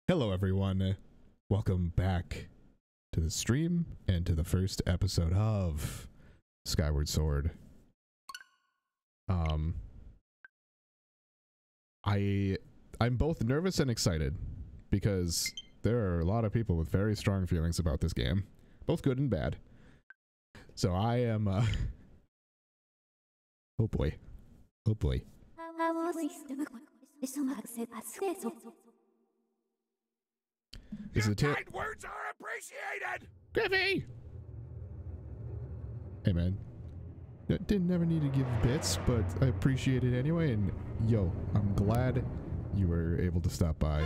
Hello everyone, welcome back to the stream and to the first episode of Skyward Sword. I'm both nervous and excited because there are a lot of people with very strong feelings about this game, both good and bad. So I am oh boy. Your kind words are appreciated! Griffey! Hey man, didn't never need to give bits, but I appreciate it anyway, and yo, I'm glad you were able to stop by.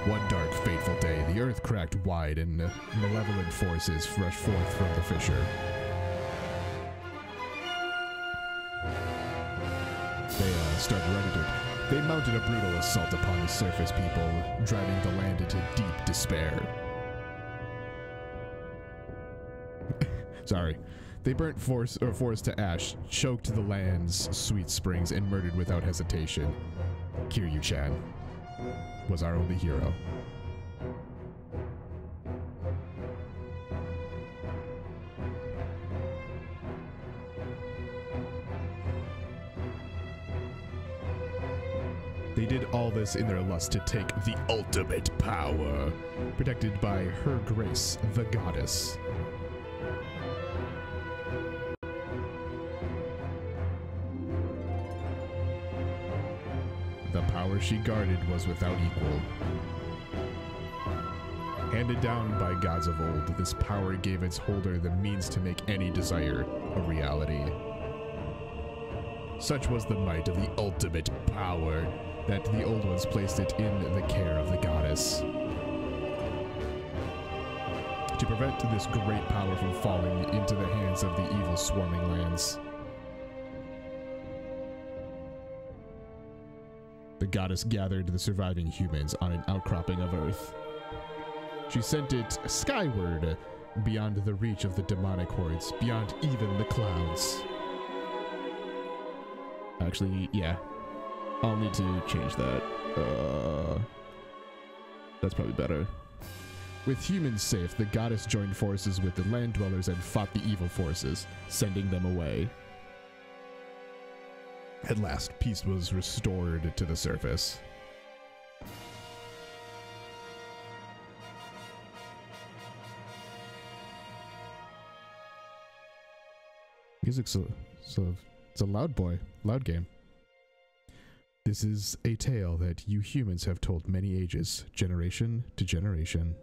One dark, fateful day, the earth cracked wide and malevolent forces rushed forth from the fissure. They started running to it. They mounted a brutal assault upon the surface people, driving the land into deep despair. Sorry. They burnt forest to ash, choked the land's sweet springs, and murdered without hesitation. Kiryu-chan was our only hero. They did all this in their lust to take the ultimate power, protected by her grace, the goddess. The power she guarded was without equal. Handed down by gods of old, this power gave its holder the means to make any desire a reality. Such was the might of the ultimate power that the old ones placed it in the care of the goddess. To prevent this great power from falling into the hands of the evil swarming lands, the goddess gathered the surviving humans on an outcropping of Earth. She sent it skyward, beyond the reach of the demonic hordes, beyond even the clouds. Actually, yeah. I'll need to change that. That's probably better. With humans safe, the goddess joined forces with the land dwellers and fought the evil forces, sending them away. At last, peace was restored to the surface. Music's it's a loud boy, loud game. This is a tale that you humans have told many ages, generation to generation.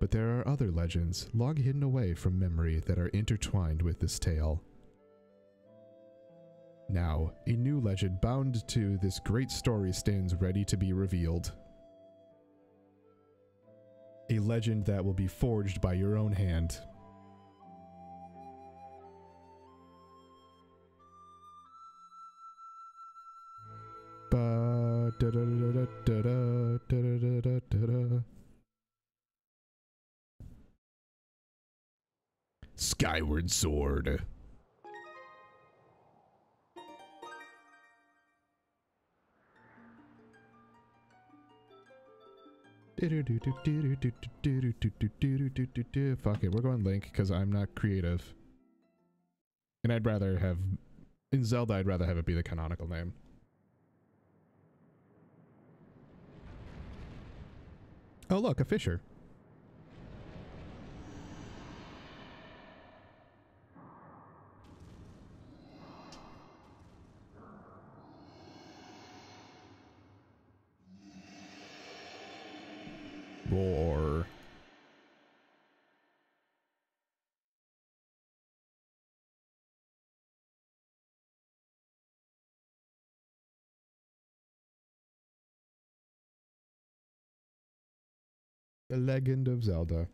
But there are other legends, long hidden away from memory, that are intertwined with this tale. Now, a new legend bound to this great story stands ready to be revealed. A legend that will be forged by your own hand. Skyward Sword. Fuck it, we're going Link because I'm not creative. And I'd rather have, in Zelda, I'd rather have it be the canonical name. Oh look, a fisher. Roar. The Legend of Zelda.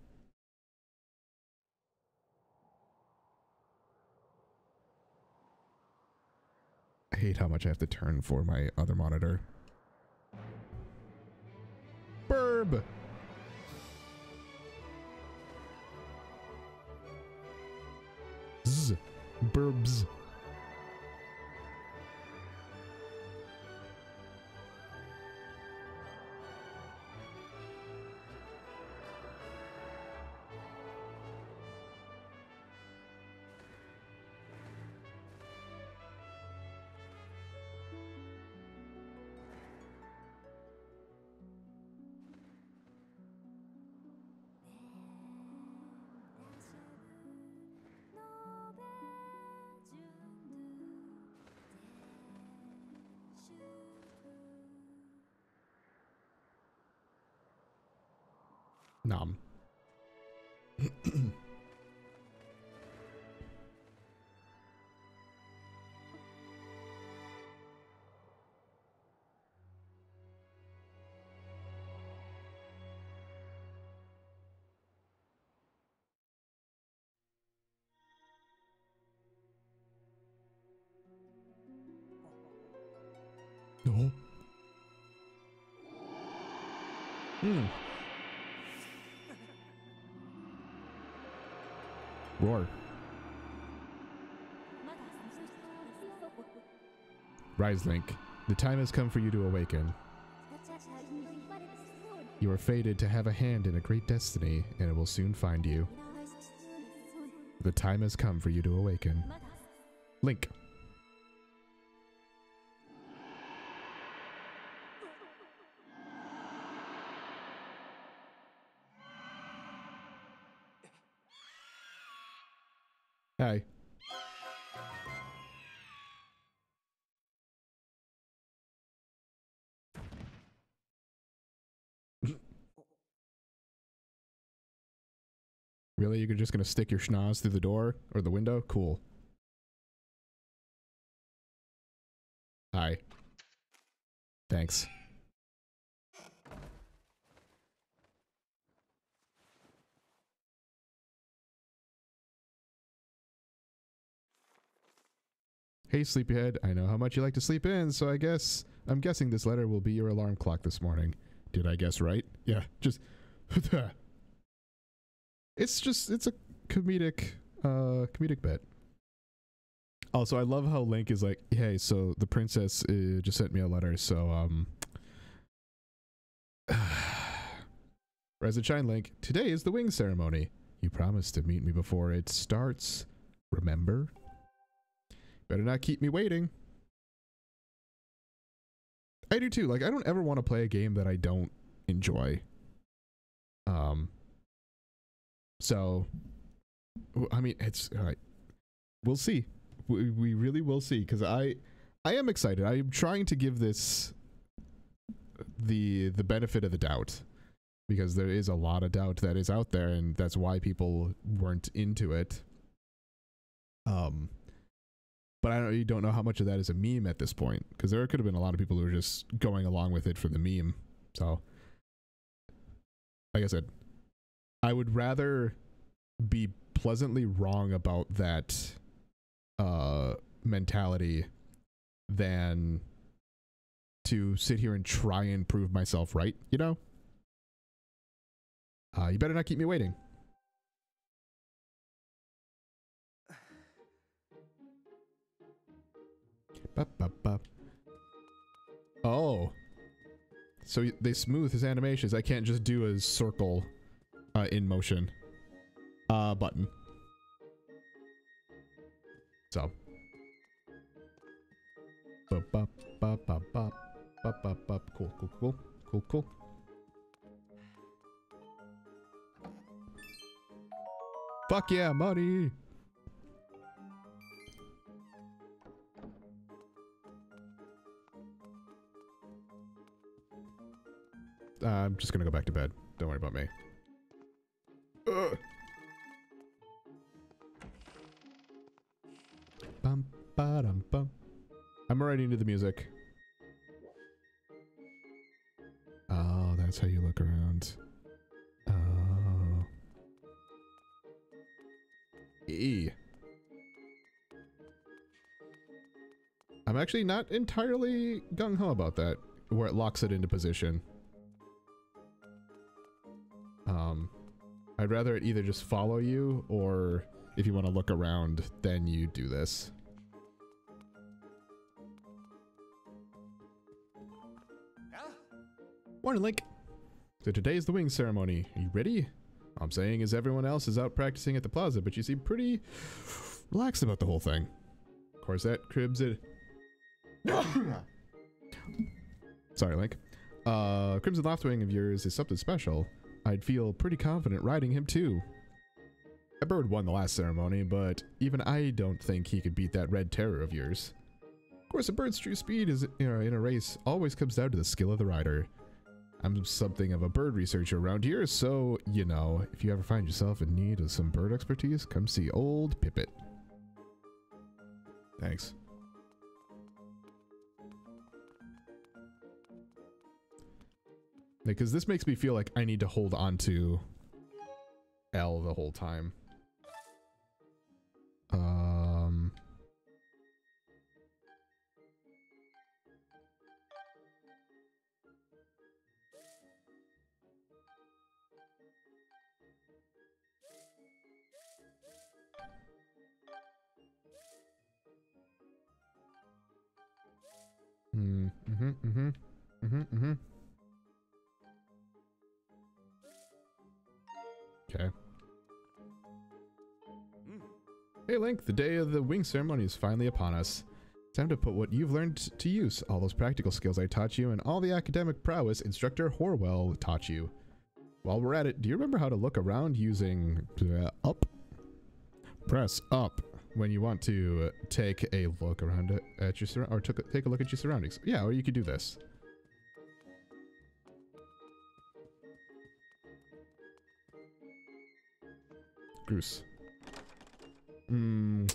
I hate how much I have to turn for my other monitor. Burb! Zzz. Burbs. Nom. No. Roar. Rise, Link. The time has come for you to awaken. You are fated to have a hand in a great destiny, and it will soon find you. The time has come for you to awaken. Link. Hi. Really? You're just gonna stick your schnoz through the door or the window? Cool. Hi. Thanks. Hey, sleepyhead, I know how much you like to sleep in, so I'm guessing this letter will be your alarm clock this morning. Did I guess right? Yeah, just... it's a comedic bit. Also, I love how Link is like, hey, so the princess just sent me a letter, so, Rise and shine, Link. Today is the wing ceremony. You promised to meet me before it starts. Remember? Better not keep me waiting. I do too. Like, I don't ever want to play a game that I don't enjoy. So, I mean, it's all right. We'll see. We really will see, because I am excited. I'm trying to give this the benefit of the doubt, because there is a lot of doubt that is out there, and that's why people weren't into it. But you don't know how much of that is a meme at this point, because there could have been a lot of people who were just going along with it for the meme. So, like I said, I would rather be pleasantly wrong about that mentality than to sit here and try and prove myself right, you know? You better not keep me waiting. Oh. So they smooth his animations. I can't just do a circle in motion button. So. Cool. Fuck yeah, money! I'm just gonna go back to bed. Don't worry about me. Bum, ba-dum, bum. I'm already into the music. Oh, that's how you look around. Oh. I'm actually not entirely gung-ho about that, where it locks it into position. I'd rather it either just follow you, or if you want to look around, then you do this. Morning, Link. So today is the wing ceremony. Are you ready? All I'm saying is everyone else is out practicing at the plaza, but you seem pretty relaxed about the whole thing. Of course, that cribs it. Sorry, Link. Crimson Loftwing of yours is something special. I'd feel pretty confident riding him too. A bird won the last ceremony, but even I don't think he could beat that red terror of yours. Of course, a bird's true speed is in a race always comes down to the skill of the rider. I'm something of a bird researcher around here, so, you know, if you ever find yourself in need of some bird expertise, come see old Pippet. Thanks. Because this makes me feel like I need to hold on to L the whole time. Okay. Hey Link, the day of the wing ceremony is finally upon us. Time to put what you've learned to use, all those practical skills I taught you and all the academic prowess Instructor Horwell taught you. While we're at it, do you remember how to look around using up? Press up when you want to take a look around at your or take a look at your surroundings. Yeah, or you could do this. Goose. Damn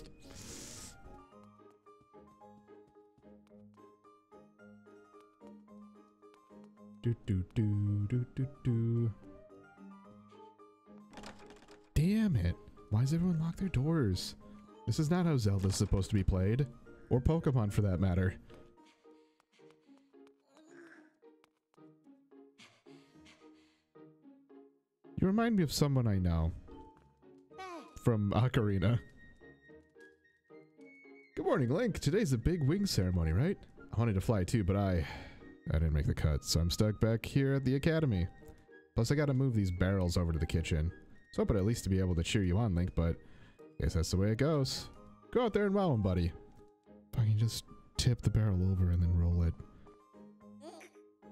it. Why does everyone lock their doors? This is not how Zelda's supposed to be played. Or Pokemon for that matter. You remind me of someone I know. From Ocarina. Good morning, Link. Today's the big wing ceremony, right? I wanted to fly too, but I didn't make the cut, so I'm stuck back here at the academy. Plus, I gotta move these barrels over to the kitchen. So hoping at least to be able to cheer you on, Link, but guess that's the way it goes. Go out there and wow him, buddy. If I can just tip the barrel over and then roll it.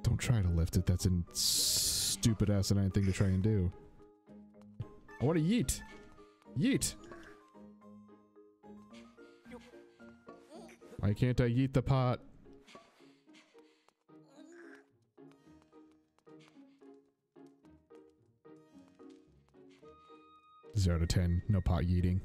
Don't try to lift it. That's a stupid asinine thing to try and do. I want to yeet. Yeet. Why can't I yeet the pot? 0 to 10, no pot yeeting.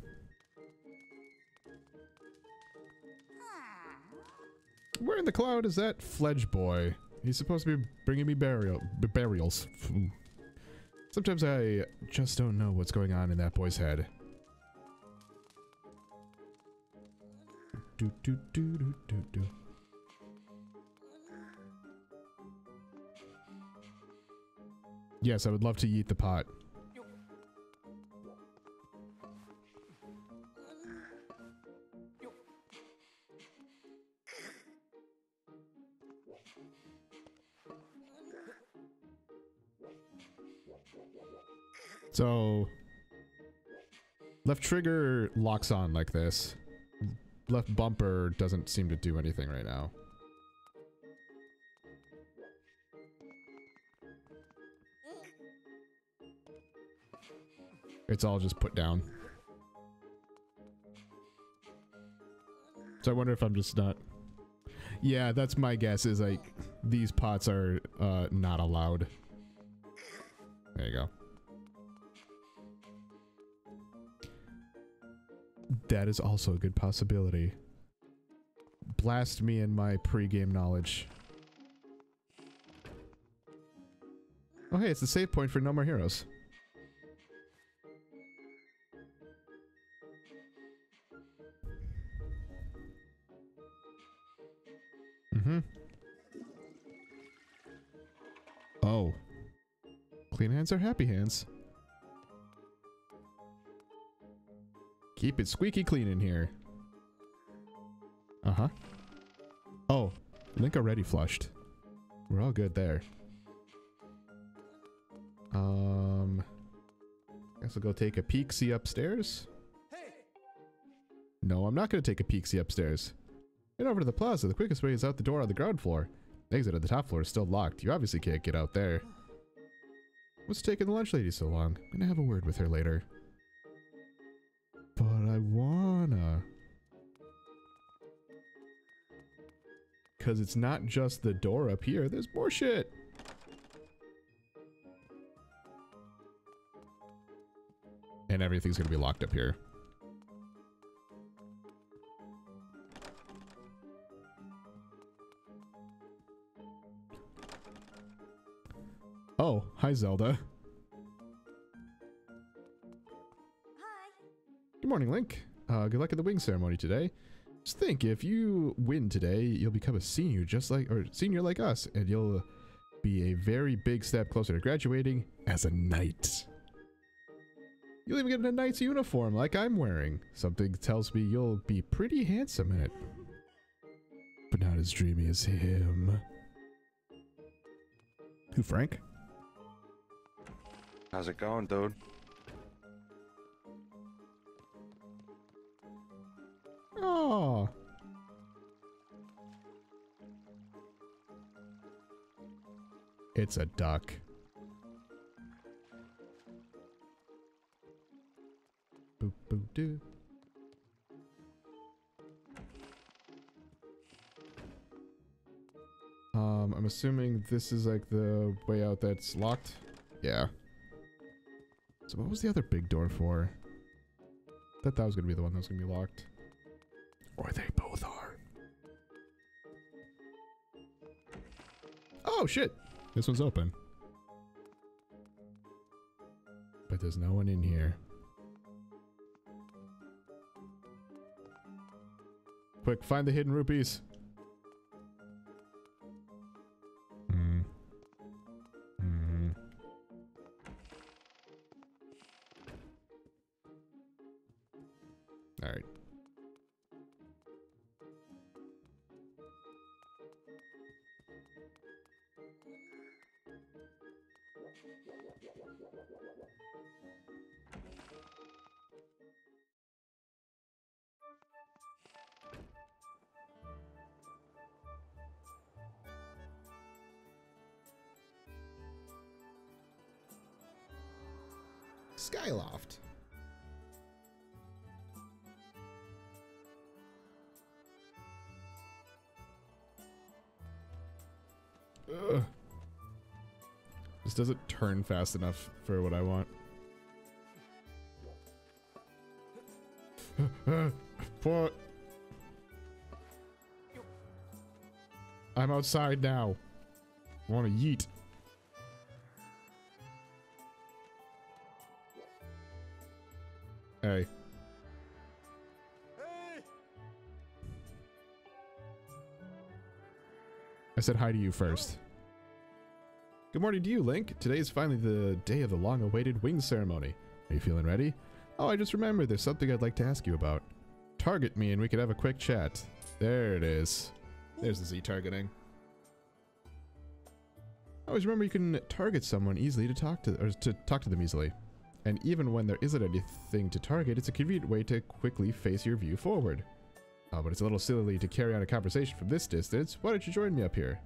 Where in the cloud is that Fledge boy? He's supposed to be bringing me burials. Sometimes I just don't know what's going on in that boy's head. Yes, I would love to yeet the pot. So, left trigger locks on like this. Left bumper doesn't seem to do anything right now. It's all just put down. So I wonder if I'm just not... Yeah, that's my guess, is like, these pots are not allowed. There you go. That is also a good possibility. Blast me in my pre-game knowledge. Oh hey, it's the save point for No More Heroes. Oh. Clean hands are happy hands. Keep it squeaky clean in here. Uh-huh. Oh, Link already flushed. We're all good there. Guess I'll go take a peek-see upstairs. No, I'm not gonna take a peek-see upstairs. Get over to the plaza. The quickest way is out the door on the ground floor. The exit at the top floor is still locked. You obviously can't get out there. What's taking the lunch lady so long? I'm gonna have a word with her later. But I wanna. Cause it's not just the door up here, there's more shit. And everything's gonna be locked up here. Oh, hi Zelda. Hi. Good morning, Link. Good luck at the wing ceremony today. Just think, if you win today, you'll become a senior senior like us, and you'll be a very big step closer to graduating as a knight. You'll even get a knight's uniform like I'm wearing. Something tells me you'll be pretty handsome in it. But not as dreamy as him. Who, Frank? How's it going, dude? Oh. It's a duck. Boop boop doo. I'm assuming this is like the way out that's locked. Yeah. So what was the other big door for? I thought that was gonna be the one that was gonna be locked. Or they both are. Oh shit! This one's open. But there's no one in here. Quick, find the hidden rupees. Alright. Skyloft. Ugh. This doesn't turn fast enough for what I want. What? I'm outside now. I want to yeet. Hey. I said hi to you first. Good morning to you, Link. Today is finally the day of the long-awaited wing ceremony. Are you feeling ready? Oh, I just remembered there's something I'd like to ask you about. Target me and we could have a quick chat. There it is. There's the Z targeting. I always remember you can target someone easily to talk to them easily. And even when there isn't anything to target, it's a convenient way to quickly face your view forward. But it's a little silly to carry on a conversation from this distance. Why don't you join me up here?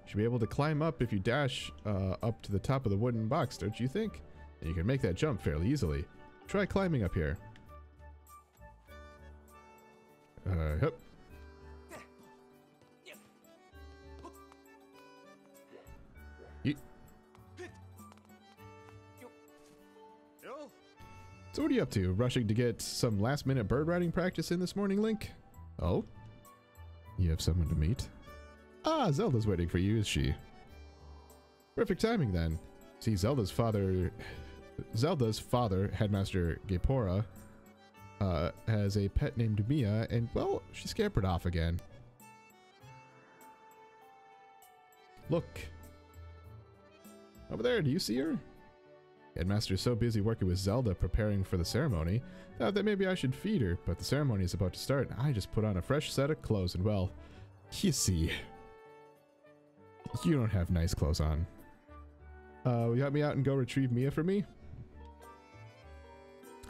You should be able to climb up if you dash up to the top of the wooden box, don't you think? And you can make that jump fairly easily. Try climbing up here. Yep. So what are you up to? Rushing to get some last-minute bird riding practice in this morning, Link? Oh? You have someone to meet? Ah, Zelda's waiting for you, is she? Perfect timing then. See, Zelda's father, Headmaster Gapora, has a pet named Mia, and well, she scampered off again. Look. Over there, do you see her? Headmaster's so busy working with Zelda preparing for the ceremony, thought that maybe I should feed her, but the ceremony is about to start and I just put on a fresh set of clothes and well, you see, you don't have nice clothes on. Will you help me out and go retrieve Mia for me?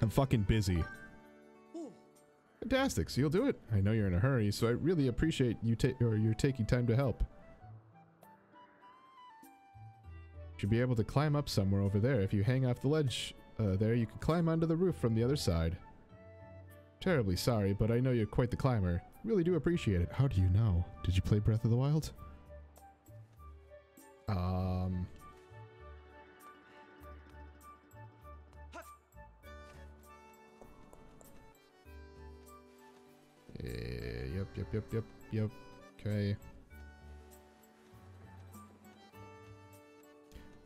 I'm fucking busy. Fantastic, so you'll do it. I know you're in a hurry, so I really appreciate you you're taking time to help. Should be able to climb up somewhere over there. If you hang off the ledge there, you can climb onto the roof from the other side. Terribly sorry, but I know you're quite the climber. Really do appreciate it. How do you know? Did you play Breath of the Wild? Yep. Okay.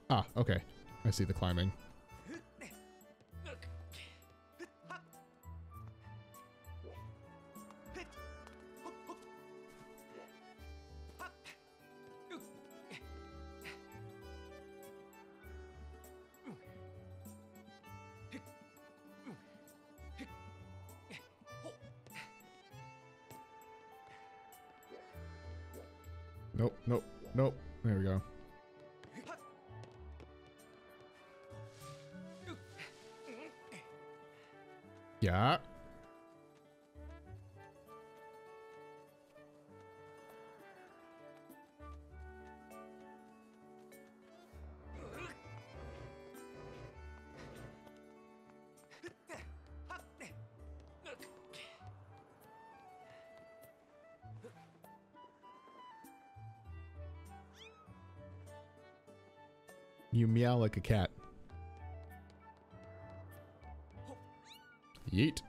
Ah, okay. I see the climbing. Nope. There we go. Yeah. You meow like a cat. Yeet.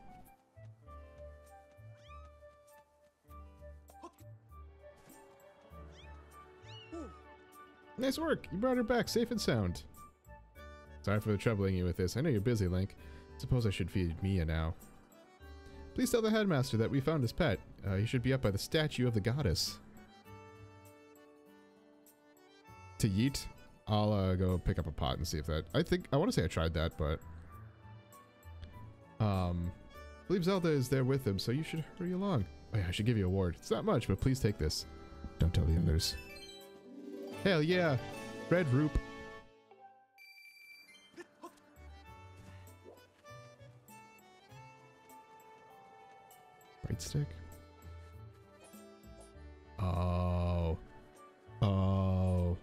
Nice work! You brought her back safe and sound. Sorry for troubling you with this. I know you're busy, Link. Suppose I should feed Mia now. Please tell the headmaster that we found his pet. He should be up by the statue of the goddess. To yeet? I'll go pick up a pot and see if that... I want to say I tried that, but... I believe Zelda is there with him, so you should hurry along. Oh yeah, I should give you a ward. It's not much, but please take this. Don't tell the others. Hell yeah! Red Roop. Right stick? Oh. Oh.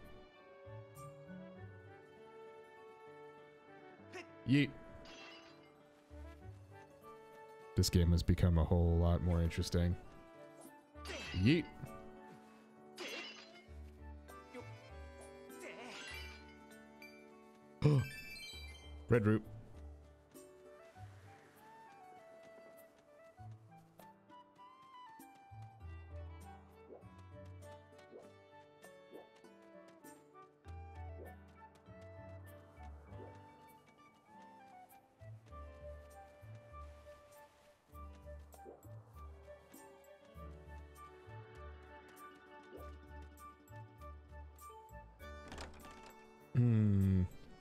Yeet. This game has become a whole lot more interesting. Yeet. Red root.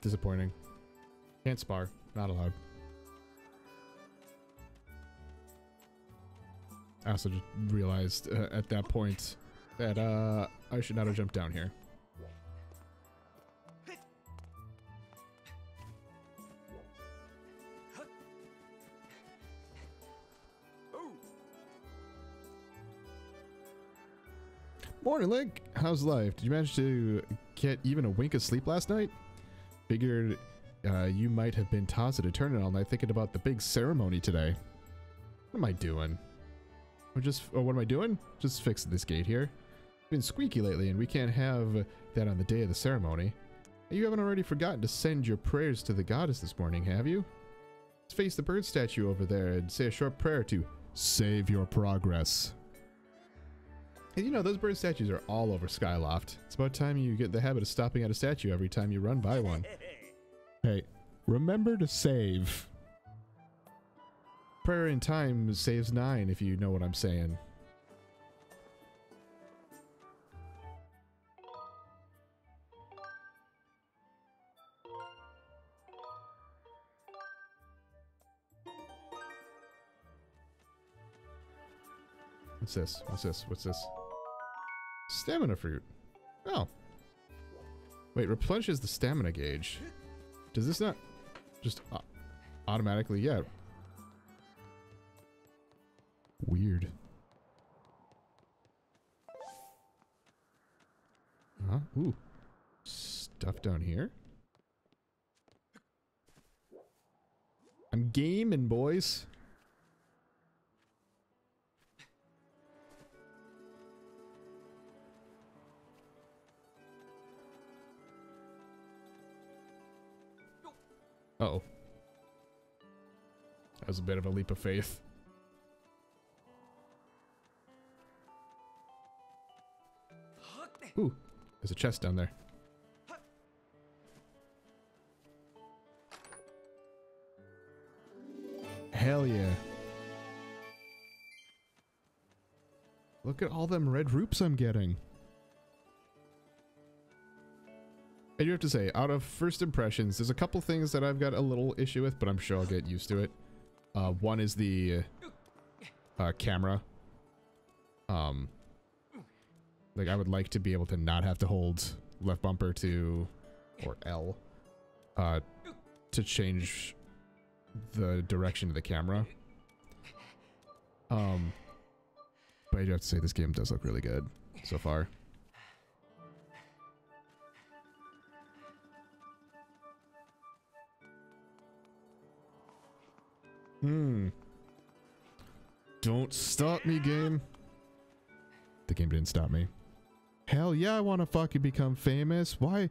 Disappointing. Can't spar. Not allowed. I also just realized at that point that I should not have jumped down here. Morning, Link. How's life? Did you manage to get even a wink of sleep last night? Figured you might have been tossed at a turn all night thinking about the big ceremony today. What am I doing? What am I doing? Just fixing this gate here. It's been squeaky lately and we can't have that on the day of the ceremony. You haven't already forgotten to send your prayers to the goddess this morning, have you? Let's face the bird statue over there and say a short prayer to save your progress. And you know, those bird statues are all over Skyloft. It's about time you get in the habit of stopping at a statue every time you run by one. Hey, remember to save. Prayer in time saves 9, if you know what I'm saying. What's this? What's this? What's this? Stamina fruit. Oh. Wait, replenishes the stamina gauge. Does this not just automatically? Yeah. Weird. Huh? Ooh. Stuff down here? I'm gaming, boys. Uh-oh. That was a bit of a leap of faith. Ooh, there's a chest down there. Hell yeah. Look at all them red roops I'm getting. I do have to say, out of first impressions, there's a couple things that I've got a little issue with, but I'm sure I'll get used to it. One is the camera. Like, I would like to be able to not have to hold left bumper to, or L, to change the direction of the camera. But I do have to say, this game does look really good so far. Don't stop me, game. The game didn't stop me. Hell yeah, I want to fucking become famous. Why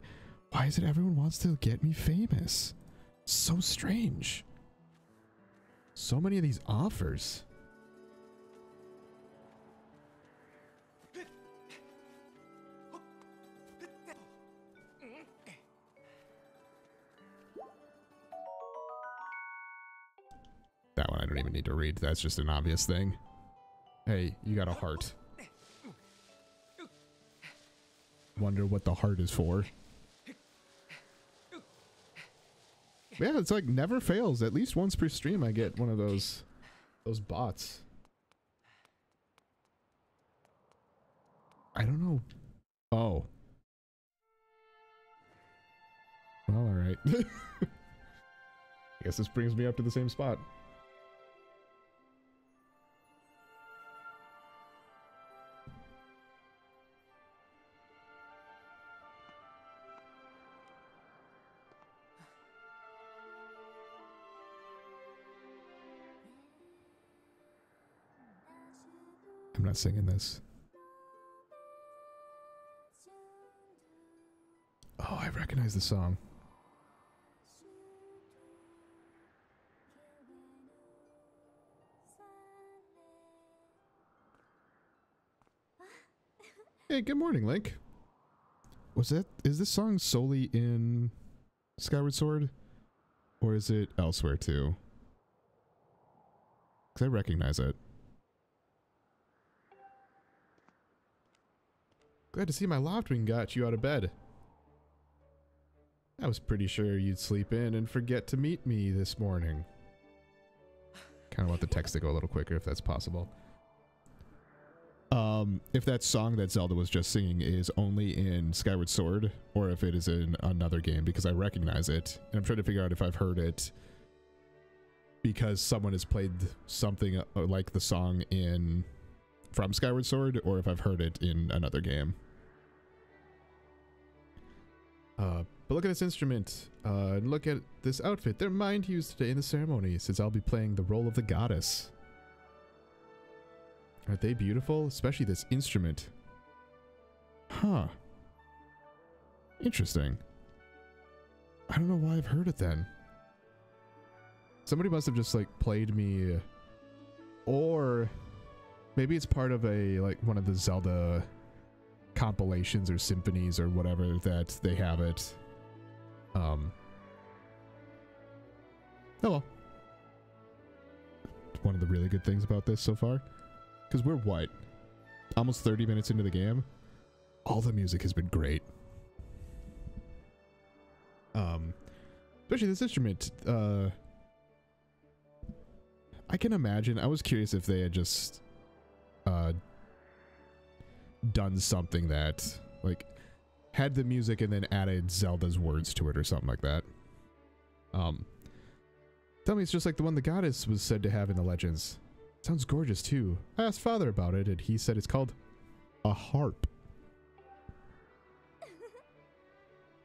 is it everyone wants to get me famous? So strange. So many of these offers. That one I don't even need to read. That's just an obvious thing. Hey, you got a heart. Wonder what the heart is for. Yeah, it's like never fails. At least once per stream I get one of those bots. I don't know. Oh. Well, alright. I guess this brings me up to the same spot. I'm not singing this. Oh, I recognize the song. Hey, good morning, Link. Is this song solely in Skyward Sword? Or is it elsewhere too? Because I recognize it. Glad to see my Loftwing got you out of bed. I was pretty sure you'd sleep in and forget to meet me this morning. Kind of want the text to go a little quicker if that's possible. If that song that Zelda was just singing is only in Skyward Sword, or if it is in another game, because I recognize it. And I'm trying to figure out if I've heard it because someone has played something like the song from Skyward Sword, or if I've heard it in another game. But look at this instrument, and look at this outfit. They're mine to use today in the ceremony, since I'll be playing the role of the goddess. Aren't they beautiful? Especially this instrument. Huh. Interesting. I don't know why I've heard it then. Somebody must have just, like, played me, or maybe it's part of one of the Zelda compilations or symphonies or whatever that they have it. Oh well. One of the really good things about this so far, because we're what, almost 30 minutes into the game, all the music has been great. Especially this instrument. I can imagine, I was curious if they had just done something that, like, had the music and then added Zelda's words to it or something like that. Tell me it's just like the one the goddess was said to have in the legends. Sounds gorgeous too. I asked Father about it and he said it's called a harp.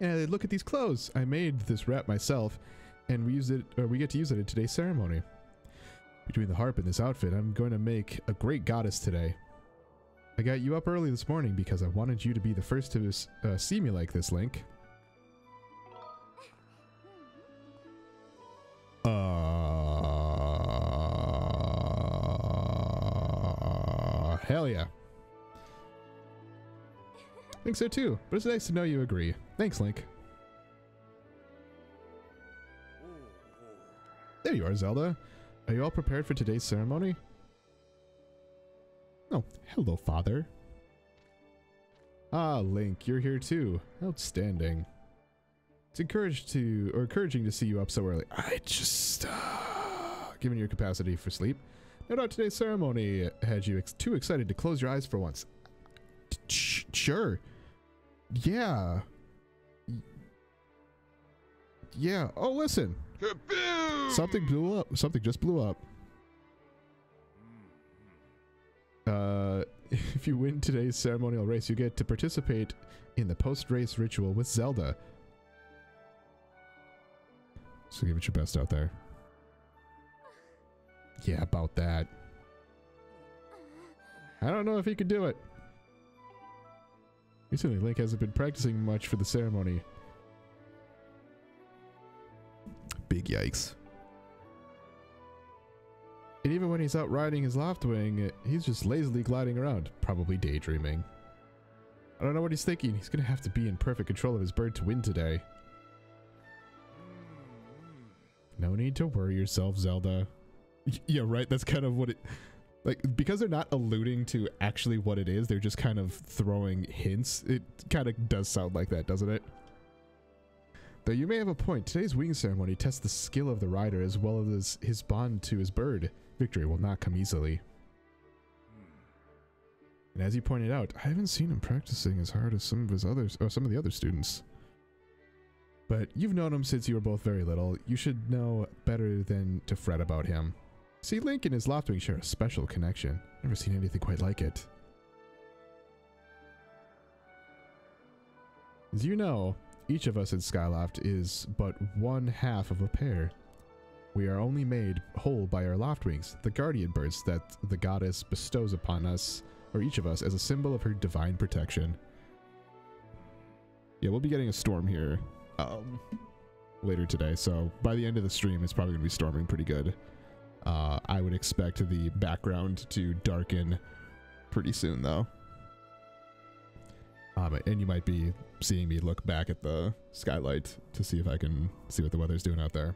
And look at these clothes. I made this wrap myself and we get to use it in today's ceremony. Between the harp and this outfit, I'm going to make a great goddess today. I got you up early this morning because I wanted you to be the first to see me like this, Link. Hell yeah. think so too, but it's nice to know you agree. Thanks, Link. There you are, Zelda. Are you all prepared for today's ceremony? Oh, hello, Father. Ah, Link, you're here too. Outstanding. It's encouraging to see you up so early. I just, given your capacity for sleep, no doubt today's ceremony had you too excited to close your eyes for once. Sure. Yeah. Yeah. Oh, listen. Kaboom! Something blew up. Something just blew up. If you win today's ceremonial race, you get to participate in the post-race ritual with Zelda. So give it your best out there. Yeah, about that. I don't know if he could do it. Recently, Link hasn't been practicing much for the ceremony. Big yikes. And even when he's out riding his Loftwing, he's just lazily gliding around, probably daydreaming. I don't know what he's thinking. He's gonna have to be in perfect control of his bird to win today. No need to worry yourself, Zelda. Yeah, right? That's kind of what it... Like, because they're not alluding to actually what it is, they're just kind of throwing hints. It kind of does sound like that, doesn't it? Though you may have a point. Today's wing ceremony tests the skill of the rider as well as his bond to his bird. Victory will not come easily. And as you pointed out, I haven't seen him practicing as hard as some of the other students. But you've known him since you were both very little. You should know better than to fret about him. See, Link and his Loftwing share a special connection. Never seen anything quite like it. As you know, each of us in Skyloft is but one half of a pair. We are only made whole by our Loftwings, the guardian birds that the goddess bestows upon us, or each of us, as a symbol of her divine protection. Yeah, we'll be getting a storm here later today, so by the end of the stream, it's probably going to be storming pretty good. I would expect the background to darken pretty soon, though. And you might be seeing me look back at the skylight to see if I can see what the weather's doing out there.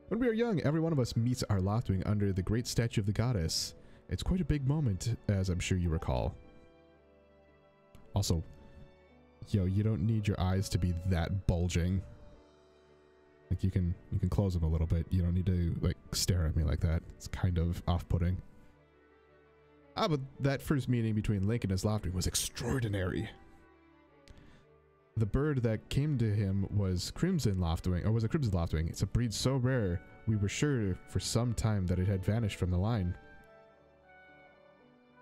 When we are young, every one of us meets our Loftwing under the great statue of the goddess. It's quite a big moment, as I'm sure you recall. Also, yo, you don't need your eyes to be that bulging. Like, you can close them a little bit. You don't need to, like, stare at me like that. It's kind of off-putting. But that first meeting between Link and his Loftwing was extraordinary. The bird that came to him was Crimson Loftwing, or was a Crimson Loftwing. It's a breed so rare, we were sure for some time that it had vanished from the line.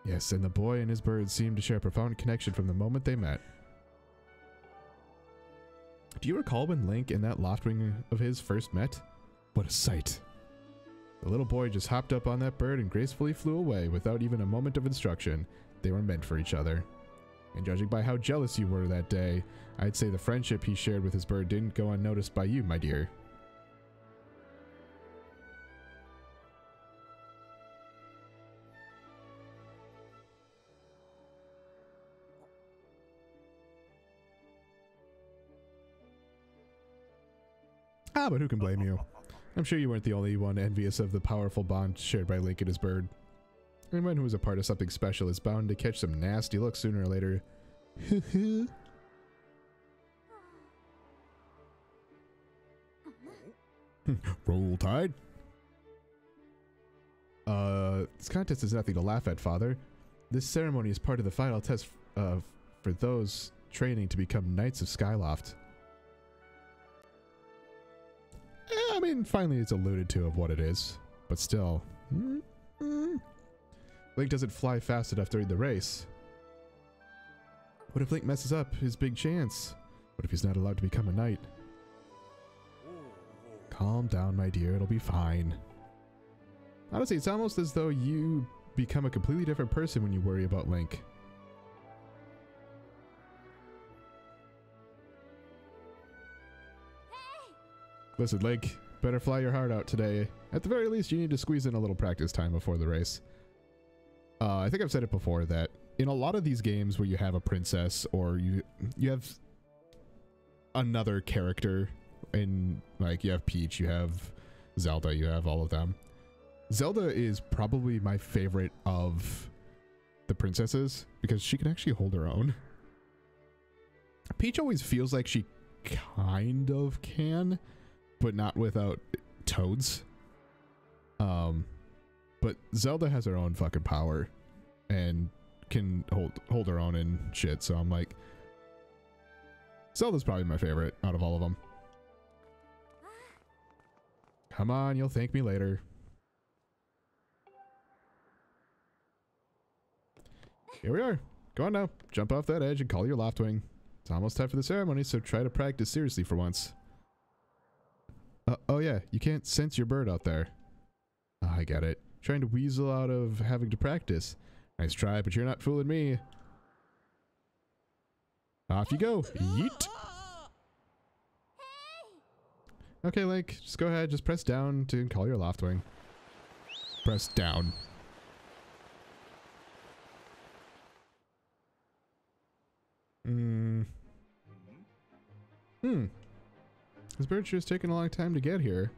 Yes, and the boy and his bird seemed to share a profound connection from the moment they met. Do you recall when Link and that Loftwing of his first met? What a sight. The little boy just hopped up on that bird and gracefully flew away without even a moment of instruction. They were meant for each other. And judging by how jealous you were that day, I'd say the friendship he shared with his bird didn't go unnoticed by you, my dear. But who can blame you? I'm sure you weren't the only one envious of the powerful bond shared by Link and his bird. Anyone who is a part of something special is bound to catch some nasty looks sooner or later. Roll Tide. This contest is nothing to laugh at, Father. This ceremony is part of the final test for those training to become Knights of Skyloft. I mean, finally it's alluded to of what it is, but still. Link doesn't fly fast enough during the race. What if Link messes up his big chance? What if he's not allowed to become a knight? Calm down, my dear, it'll be fine. Honestly, it's almost as though you become a completely different person when you worry about Link. Listen, Link, better fly your heart out today. At the very least, you need to squeeze in a little practice time before the race. I think I've said it before that in a lot of these games where you have a princess or you have another character, and like you have Peach, you have Zelda, you have all of them. Zelda is probably my favorite of the princesses because she can actually hold her own. Peach always feels like she kind of can, but not without Toads. But Zelda has her own fucking power and can hold her own and shit, so I'm like, Zelda's probably my favorite out of all of them. Come on, you'll thank me later. Here we are. Go on now. Jump off that edge and call your Loftwing. It's almost time for the ceremony, so try to practice seriously for once. Oh yeah, you can't sense your bird out there. Oh, I get it. Trying to weasel out of having to practice. Nice try, but you're not fooling me. Off you go. Yeet. Okay, Link, just go ahead. Just press down to call your Loftwing. Press down. This bird sure is taking a long time to get here.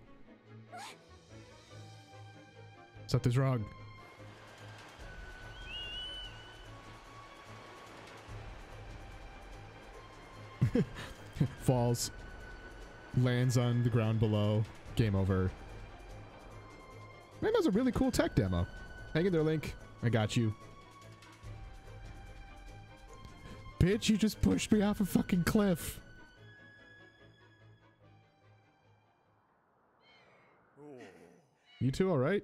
Something's wrong. Falls. Lands on the ground below. Game over. Man, that was a really cool tech demo. Hang in there, Link. I got you. Bitch, you just pushed me off a fucking cliff. You two alright?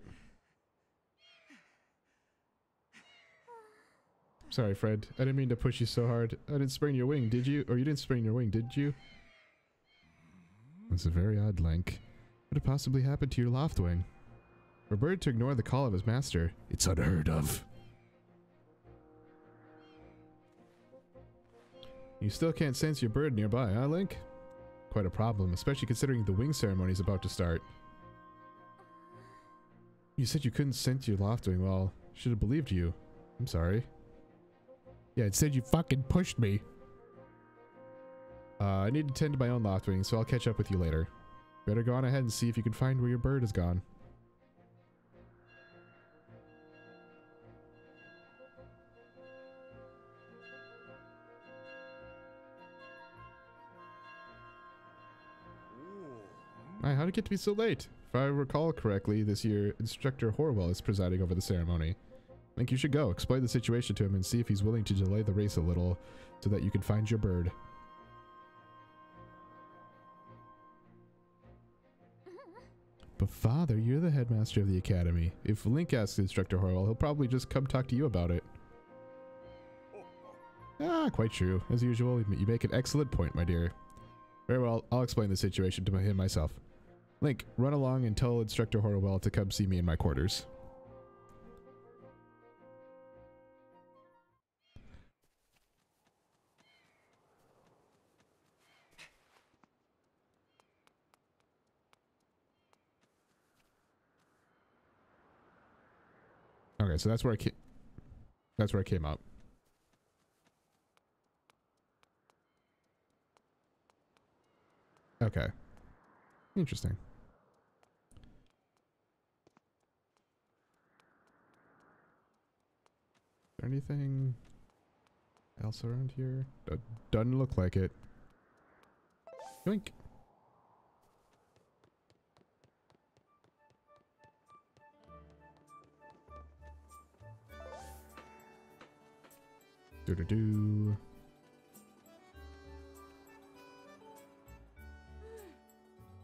Sorry, Fred. I didn't mean to push you so hard. I didn't sprain your wing, did you? Or you didn't sprain your wing, did you? That's a very odd, Link. What could possibly happen to your Loftwing? For a bird to ignore the call of his master, it's unheard of. You still can't sense your bird nearby, huh, Link? Quite a problem, especially considering the wing ceremony is about to start. You said you couldn't sense your Loftwing. Well, should have believed you. I'm sorry. Yeah, it said you fucking pushed me. I need to tend to my own Loftwing, so I'll catch up with you later. Better go on ahead and see if you can find where your bird has gone. Hi, how'd it get to be so late? If I recall correctly, this year, Instructor Horwell is presiding over the ceremony. I think you should go, explain the situation to him, and see if he's willing to delay the race a little so that you can find your bird. But Father, you're the headmaster of the academy. If Link asks Instructor Horwell, he'll probably just come talk to you about it. Ah, quite true. As usual, you make an excellent point, my dear. Very well, I'll explain the situation to him myself. Link, run along and tell Instructor Horwell to come see me in my quarters. Okay, so that's where I came up. Okay. Interesting. Is there anything else around here? Doesn't look like it. Yoink. Do-do-do.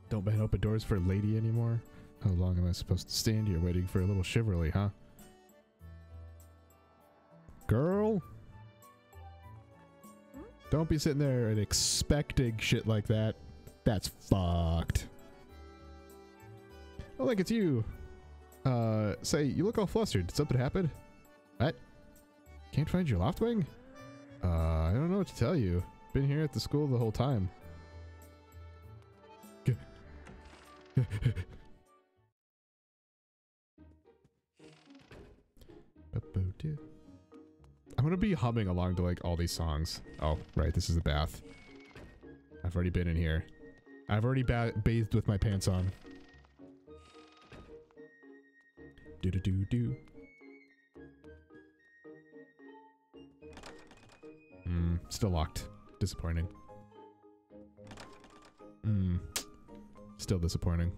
Don't man open doors for a lady anymore? How long am I supposed to stand here waiting for a little chivalry, huh? Girl? Don't be sitting there and expecting shit like that. That's fucked. Oh, look, it's you. Say, you look all flustered. Did something happen? What? Can't find your Loftwing? I don't know what to tell you. Been here at the school the whole time. I'm gonna be humming along to like all these songs. Oh, right, this is the bath. I've already been in here. I've already bathed with my pants on. Do-do-do-do. Still locked. Disappointing. Still disappointing.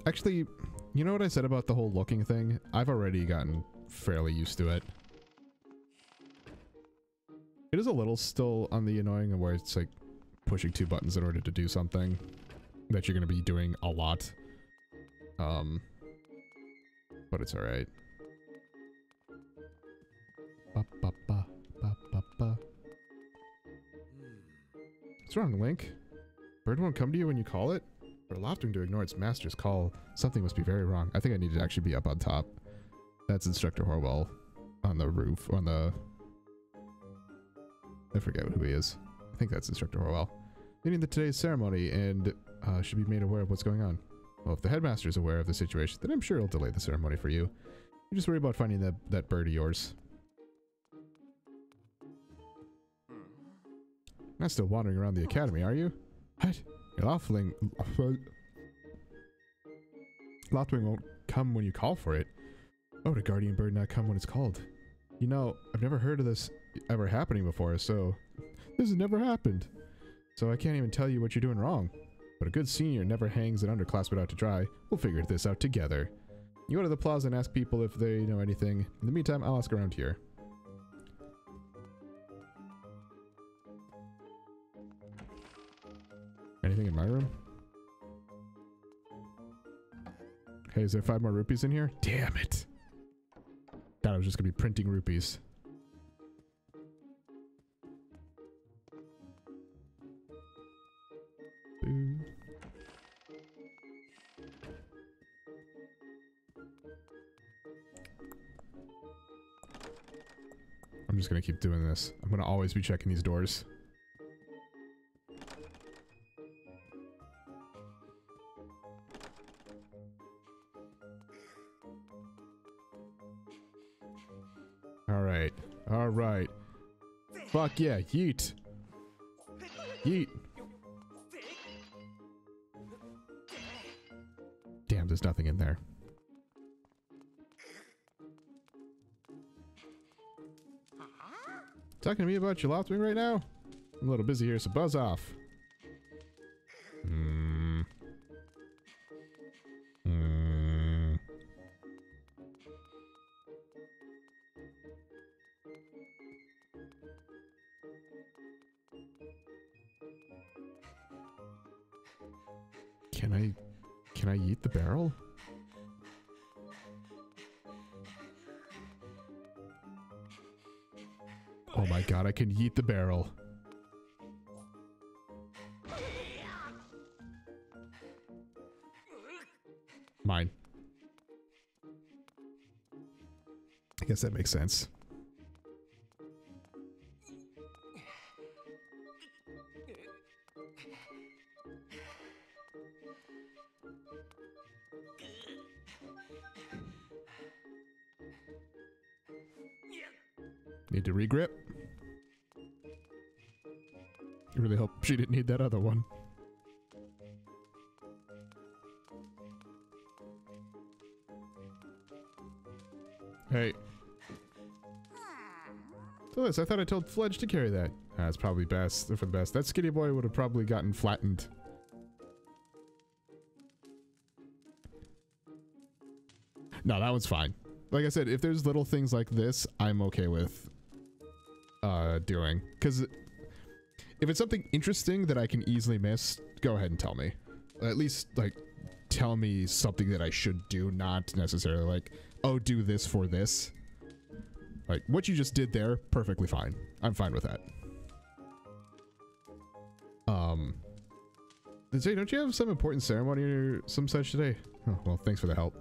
Actually, you know what I said about the whole looking thing? I've already gotten fairly used to it. It is a little still on the annoying where it's like pushing 2 buttons in order to do something that you're going to be doing a lot. But it's alright. What's wrong, Link? Bird won't come to you when you call it? For Loftwing to ignore its master's call, something must be very wrong. I think I need to actually be up on top. That's Instructor Horwell on the roof, on the... I forget who he is. I think that's Instructor Horwell. Leading today's ceremony and should be made aware of what's going on. Well, if the headmaster is aware of the situation, then I'm sure he'll delay the ceremony for you. You just worry about finding that bird of yours. Not still wandering around the academy, are you? What? Your Loftwing won't come when you call for it. Oh, the guardian bird not come when it's called. You know, I've never heard of this ever happening before, so... This has never happened. So I can't even tell you what you're doing wrong. But a good senior never hangs an underclassman out to dry. We'll figure this out together. You go to the plaza and ask people if they know anything. In the meantime, I'll ask around here. Anything in my room? Hey, is there 5 more rupees in here? Damn it! Thought I was just gonna be printing rupees. Boo. I'm just gonna keep doing this. I'm gonna always be checking these doors. Alright. Alright. Fuck yeah, yeet. Yeet. Damn, there's nothing in there. Talking to me about your Loftwing right now? I'm a little busy here, so buzz off. Can I eat the barrel? Oh my god, I can yeet the barrel. Mine. I guess that makes sense. Need to regrip. I really hope she didn't need that other one. Hey. So this, I thought I told Fledge to carry that. That's probably best, for the best. That skinny boy would have probably gotten flattened. No, that one's fine. Like I said, if there's little things like this, I'm okay with doing. Because if it's something interesting that I can easily miss, go ahead and tell me. At least, like, tell me something that I should do, not necessarily like, oh, do this for this. Like, what you just did there, perfectly fine. I'm fine with that. Say, don't you have some important ceremony or some such today? Oh, well, thanks for the help.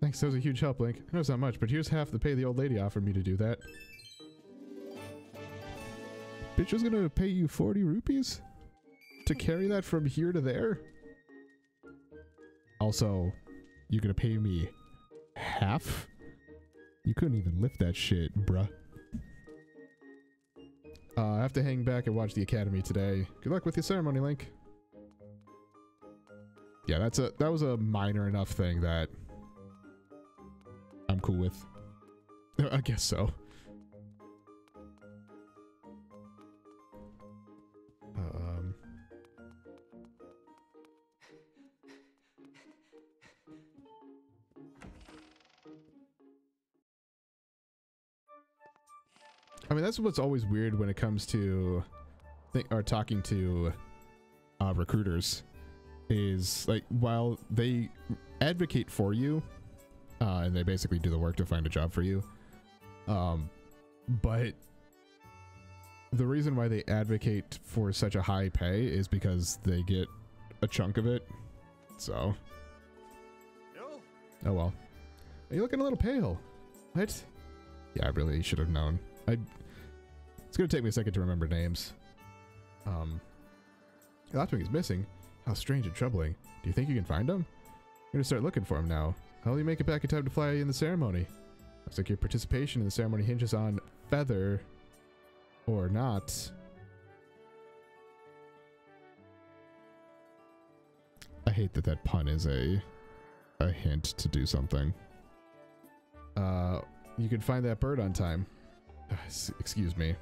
Thanks. That was a huge help, Link. I know it's not much, but here's half the pay the old lady offered me to do that. Bitch was gonna pay you 40 rupees? To carry that from here to there? Also, you're gonna pay me half? You couldn't even lift that shit, bruh. I have to hang back and watch the academy today. Good luck with your ceremony, Link. Yeah, that was a minor enough thing that I'm cool with. I guess so. I mean, that's what's always weird when it comes to talking to recruiters, is like, while they advocate for you and they basically do the work to find a job for you, but the reason why they advocate for such a high pay is because they get a chunk of it. So oh well. You're looking a little pale. What? Yeah, I really should have known. It's gonna take me a second to remember names. Loftwing is missing. How strange and troubling. Do you think you can find him? I'm gonna start looking for him now. How will you make it back in time to fly in the ceremony? Looks like your participation in the ceremony hinges on feather or not. I hate that that pun is a hint to do something. You can find that bird on time. Excuse me.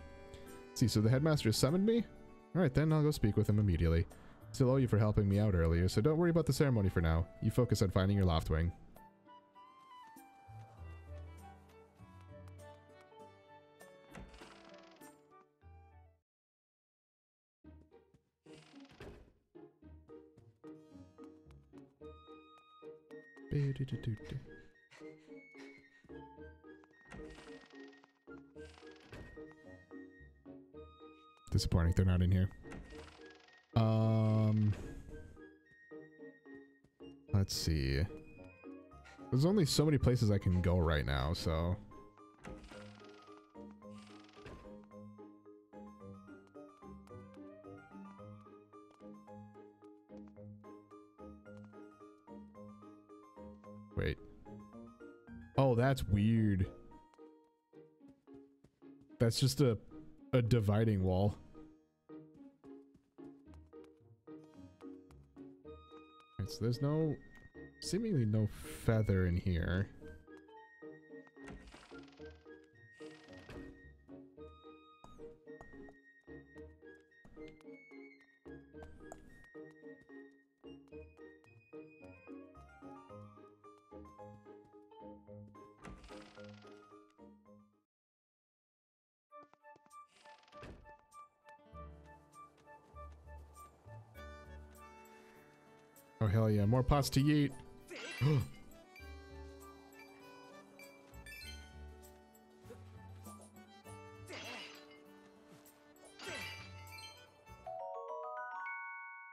See, so the headmaster summoned me? Alright then, I'll go speak with him immediately. Still owe you for helping me out earlier, so don't worry about the ceremony for now. You focus on finding your Loftwing. Disappointing they're not in here. Let's see. There's only so many places I can go right now, so wait. Oh, that's weird. That's just a dividing wall. Right, so there's seemingly no feather in here. Oh, hell yeah. More pots to yeet.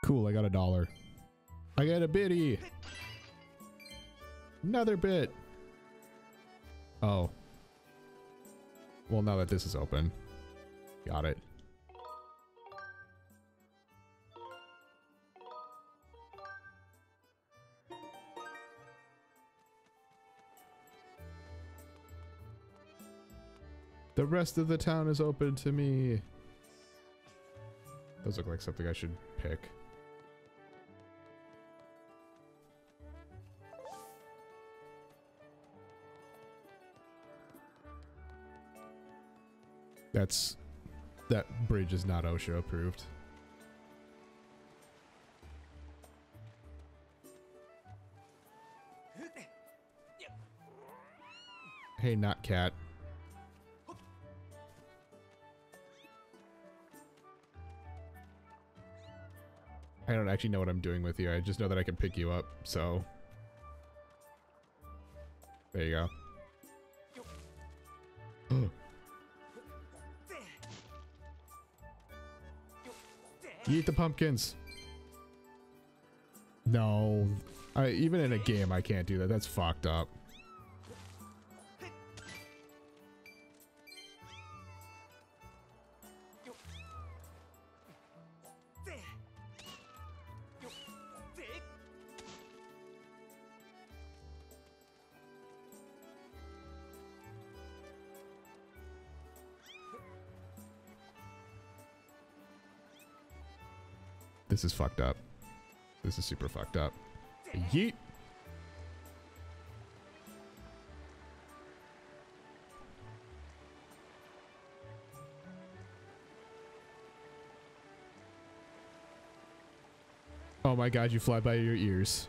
Cool, I got $1. I got a biddy. Another bit. Oh. Well, now that this is open. Got it. The rest of the town is open to me. Those look like something I should pick. That bridge is not OSHA approved. Hey, not cat. I don't actually know what I'm doing with you. I just know that I can pick you up, so there you go. Eat the pumpkins. No, even in a game I can't do that. That's fucked up. This is fucked up. This is super fucked up. Yeet. Oh my god, you fly by your ears.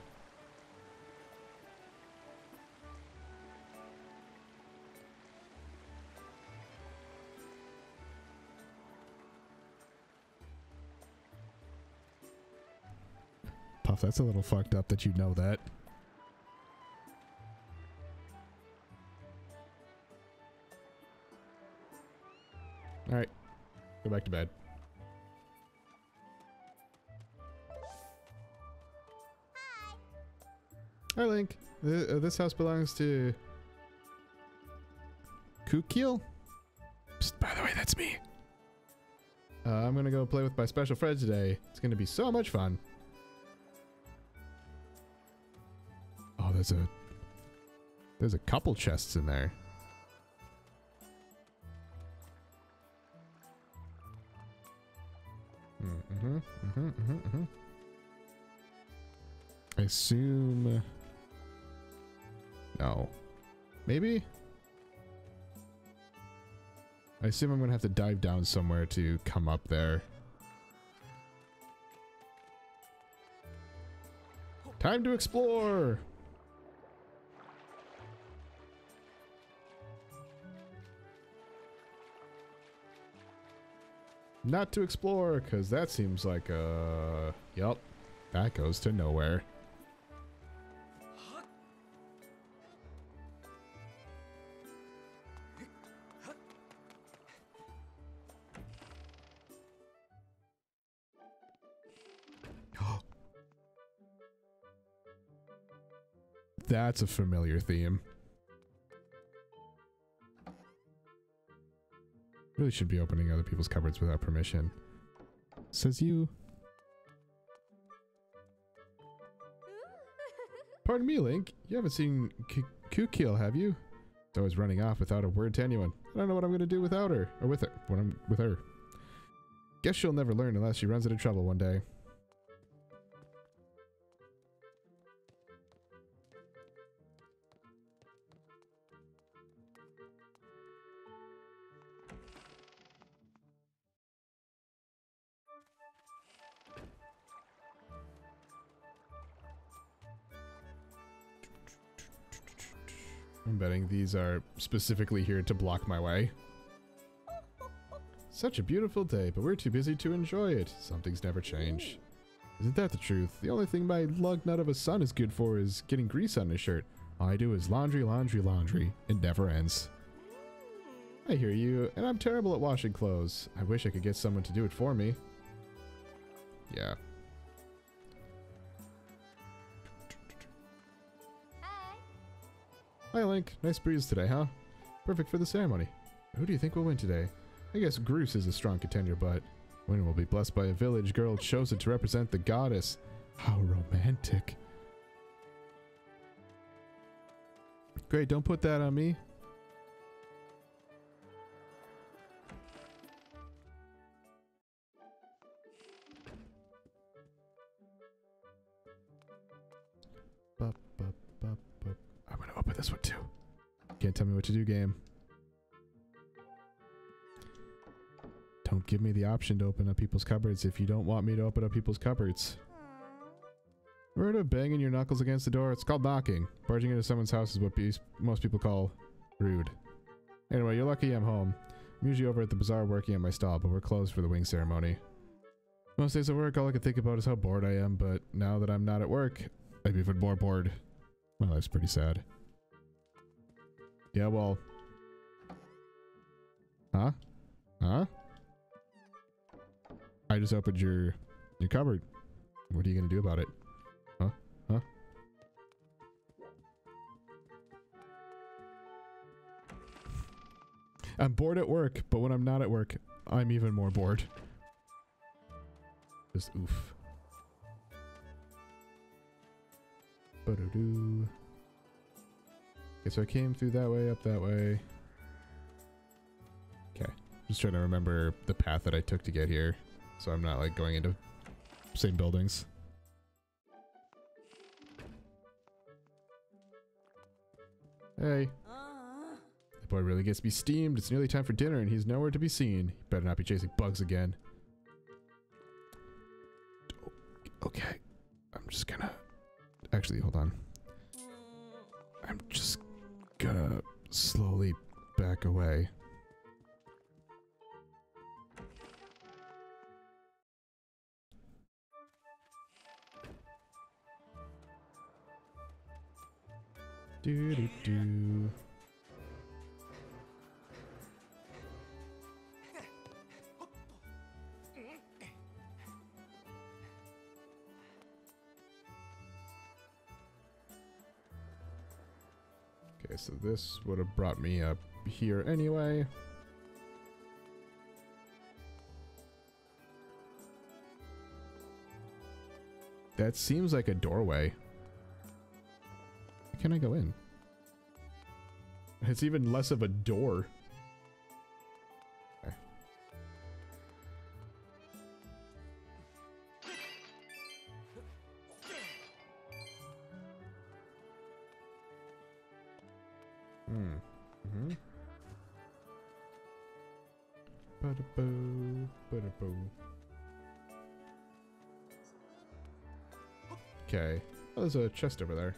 Puff, that's a little fucked up that you know that. Alright. Go back to bed. Hi, Link. This house belongs to Kukil. Psst, by the way, that's me. I'm gonna go play with my special friend today. It's gonna be so much fun. Oh, there's a couple chests in there. I assume. No. Maybe? I assume I'm gonna have to dive down somewhere to come up there. Time to explore! Not to explore, because that seems like a... Yup. That goes to nowhere. That's a familiar theme. Really should be opening other people's cupboards without permission. Says you. Pardon me, Link. You haven't seen Kukil, have you? It's always running off without a word to anyone. I don't know what I'm gonna do without her. Or with her. When I'm with her. Guess she'll never learn unless she runs into trouble one day. I'm betting these are specifically here to block my way. Such a beautiful day, but we're too busy to enjoy it. Some things never change. Isn't that the truth? The only thing my lug nut of a son is good for is getting grease on his shirt. All I do is laundry, laundry, laundry. It never ends. I hear you, and I'm terrible at washing clothes. I wish I could get someone to do it for me. Yeah. Hi, Link. Nice breeze today, huh? Perfect for the ceremony. Who do you think will win today? I guess Groose is a strong contender, but winner will be blessed by a village girl chosen to represent the goddess. How romantic. Great, don't put that on me. I'm gonna open this one too. Can't tell me what to do, game. Don't give me the option to open up people's cupboards if you don't want me to open up people's cupboards. Heard of banging your knuckles against the door? It's called knocking. Barging into someone's house is what most people call rude. Anyway, you're lucky I'm home. I'm usually over at the bazaar working at my stall, but we're closed for the wing ceremony. Most days at work, all I can think about is how bored I am, but now that I'm not at work, I'm even more bored. My life's pretty sad. Yeah, well... Huh? Huh? I just opened your cupboard. What are you gonna do about it? Huh? Huh? I'm bored at work, but when I'm not at work, I'm even more bored. Just oof. Ba-do-doo. Okay, so I came through that way, up that way. Okay. Just trying to remember the path that I took to get here. So I'm not like going into same buildings. Hey. That boy really gets me steamed. It's nearly time for dinner and he's nowhere to be seen. He better not be chasing bugs again. Okay. I'm just gonna... Actually, hold on. I'm just gonna slowly back away. Do. Okay, so this would have brought me up here anyway. That seems like a doorway. Can I go in? It's even less of a door. Okay. Ba-da-boo, ba-da-boo. Okay. Oh, there's a chest over there.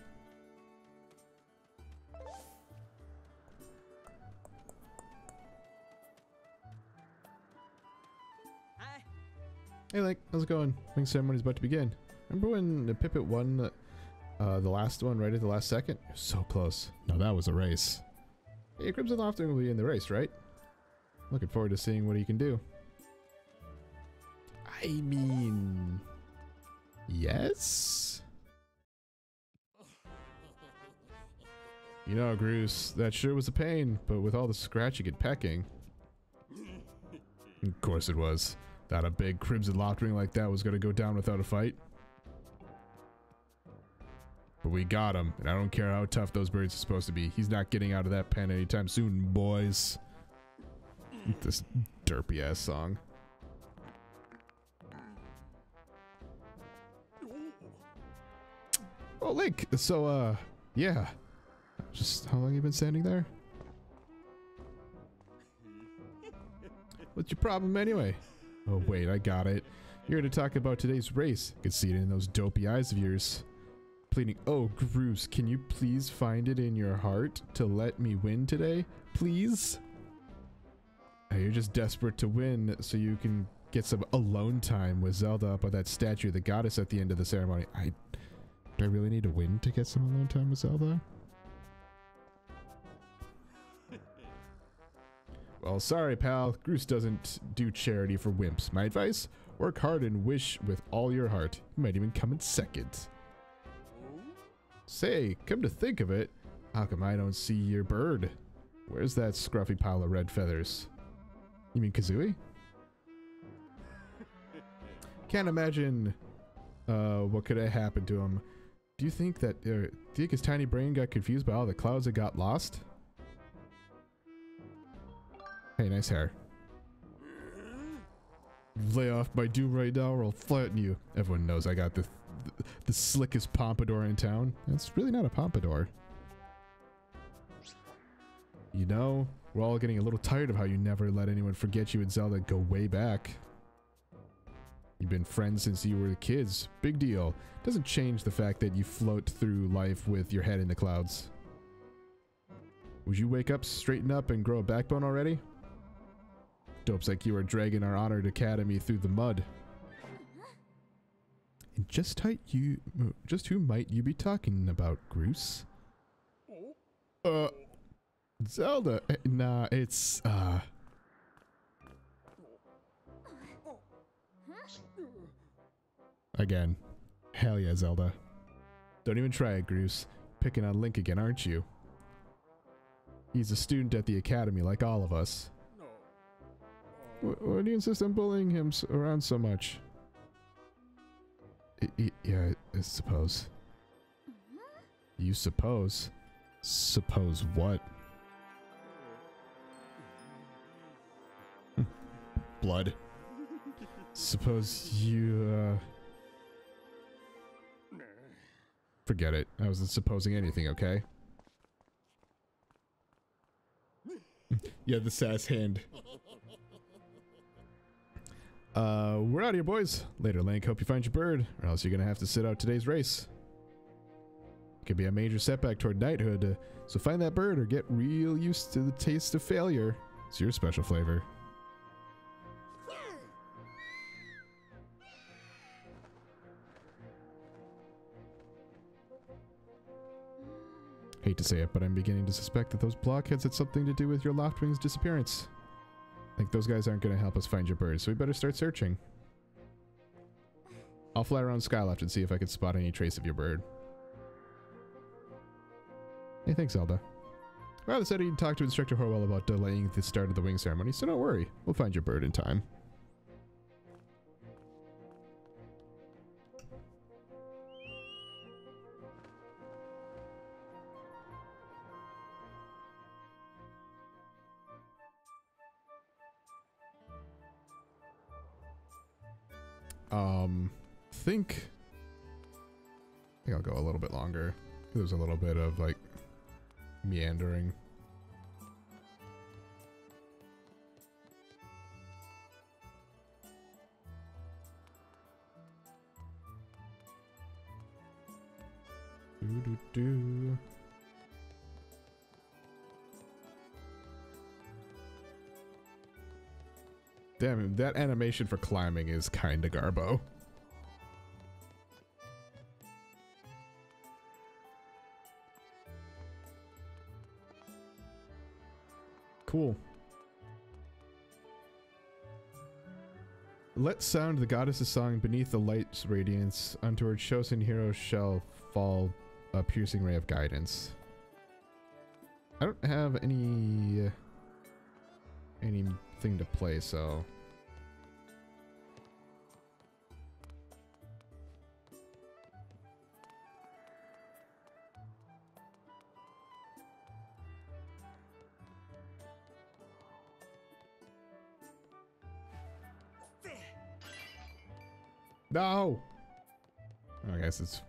Hey Link, how's it going? Wing ceremony's about to begin. Remember when Pippet won the last one right at the last second? So close. No, that was a race. Hey, Crimson Loftwing will be in the race, right? Looking forward to seeing what he can do. I mean... yes? You know, Groose, that sure was a pain, but with all the scratching and pecking... Of course it was. Thought a big Crimson Loftwing like that was gonna go down without a fight. But we got him, and I don't care how tough those birds are supposed to be. He's not getting out of that pen anytime soon, boys. This derpy ass song. Oh, Link, so, yeah. Just how long you been standing there? What's your problem anyway? Oh wait, I got it. You're here to talk about today's race. I can see it in those dopey eyes of yours. Pleading, oh Groose, can you please find it in your heart to let me win today? Please? You're just desperate to win so you can get some alone time with Zelda up on that statue of the goddess at the end of the ceremony. Do I really need to win to get some alone time with Zelda? Well, sorry, pal. Groose doesn't do charity for wimps. My advice? Work hard and wish with all your heart. You might even come in second. Say, come to think of it, how come I don't see your bird? Where's that scruffy pile of red feathers? You mean Kazooie? Can't imagine what could have happened to him. Do you think that, do you think his tiny brain got confused by all the clouds that got lost? Hey, nice hair. Lay off my doom right now or I'll flatten you. Everyone knows I got the slickest pompadour in town. It's really not a pompadour. You know, we're all getting a little tired of how you never let anyone forget you and Zelda go way back. You've been friends since you were kids. Big deal. Doesn't change the fact that you float through life with your head in the clouds. Would you wake up, straighten up, and grow a backbone already? Dopes like you are dragging our honored academy through the mud. And just who might you be talking about, Groose? Zelda. Nah, it's again. Hell yeah, Zelda. Don't even try it, Groose. Picking on Link again, aren't you? He's a student at the academy like all of us. Why do you insist on bullying him around so much? Yeah, I suppose. You suppose? Suppose what? Blood. Suppose you, Forget it. I wasn't supposing anything, okay? Yeah, the sass hand. We're out of here, boys. Later, Link. Hope you find your bird, or else you're gonna have to sit out today's race. It could be a major setback toward knighthood, so find that bird or get real used to the taste of failure. It's your special flavor. Hate to say it, but I'm beginning to suspect that those blockheads had something to do with your Loftwing's disappearance. I think those guys aren't going to help us find your bird, so we better start searching. I'll fly around Skyloft and see if I can spot any trace of your bird. Hey, thanks, Zelda. Rather said he'd talk to Instructor Horwell about delaying the start of the wing ceremony, so don't worry. We'll find your bird in time. I think I'll go a little bit longer. There's a little bit of like meandering. Doo-doo-doo. Damn, that animation for climbing is kinda garbo. Cool. Let's sound the goddess's song beneath the light's radiance. Unto her chosen hero shall fall a piercing ray of guidance. I don't have anything to play, so no. I guess it's.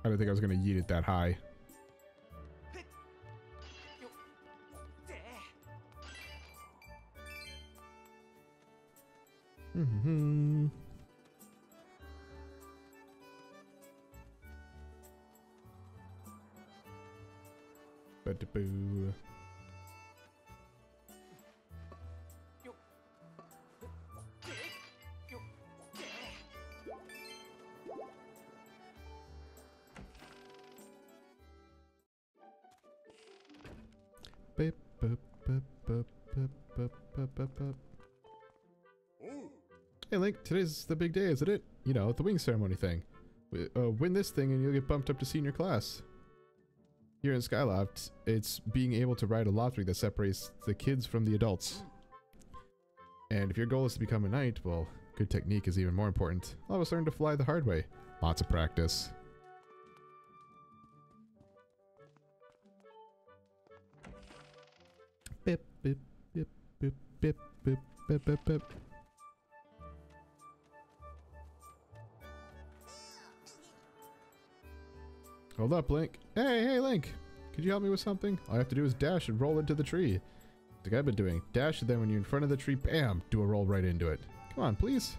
I don't think I was gonna yeet it that high. Mm-hmm. Ba-da-boo. Beep, boop, boop, boop, boop, boop, boop, boop, boop. Hey Link, today's the big day, isn't it? You know, the wing ceremony thing. Win this thing and you'll get bumped up to senior class. Here in Skyloft, it's being able to ride a Loftwing that separates the kids from the adults. And if your goal is to become a knight, well, good technique is even more important. All of us learn to fly the hard way. Lots of practice. Bip, bip, bip, bip, bip, bip, bip, bip, bip. Hold up, Link. Hey, Link! Could you help me with something? All I have to do is dash and roll into the tree. Like I've been doing. Dash, and then when you're in front of the tree, bam! Do a roll right into it. Come on, please.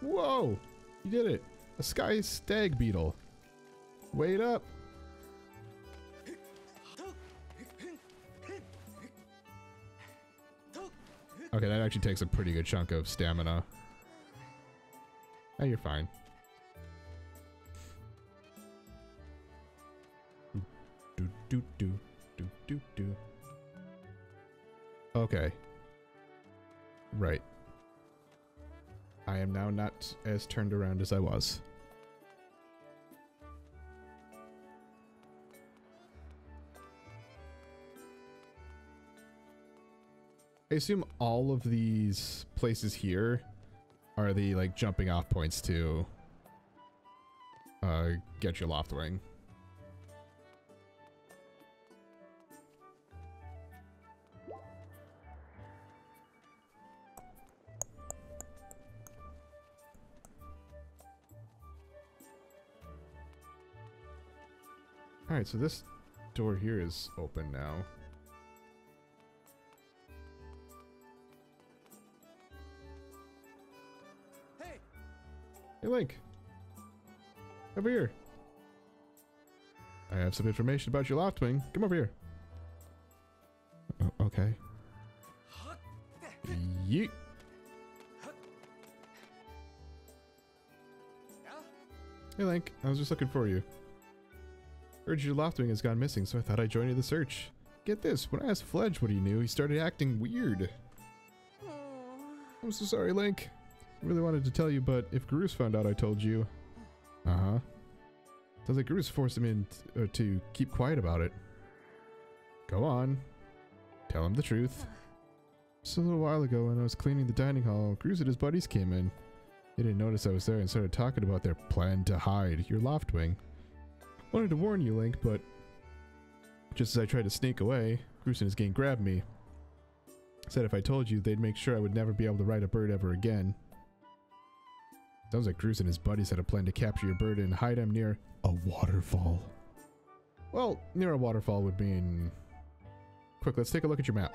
Whoa! You did it! A sky stag beetle. Wait up! Okay, that actually takes a pretty good chunk of stamina. Oh, you're fine. Do do do do do do. Okay. Right. I am now not as turned around as I was. I assume all of these places here are the like jumping off points to get your Loftwing. Alright, so this door here is open now. Hey! Hey, Link. Over here. I have some information about your Loftwing. Come over here. Oh, okay. Yeet. Hey, Link. I was just looking for you. Heard your Loftwing has gone missing, so I thought I'd join you in the search. Get this, when I asked Fledge what he knew, he started acting weird. I'm so sorry, Link. I really wanted to tell you, but if Garus found out I told you... Uh-huh. Sounds like Garus forced him in to keep quiet about it. Go on. Tell him the truth. Just a little while ago when I was cleaning the dining hall, Garus and his buddies came in. They didn't notice I was there and started talking about their plan to hide your Loftwing. Wanted to warn you, Link, but just as I tried to sneak away, Garus and his gang grabbed me. Said if I told you, they'd make sure I would never be able to ride a bird ever again. Sounds like Garus and his buddies had a plan to capture your bird and hide him near a waterfall. Well, near a waterfall would mean... Quick, let's take a look at your map.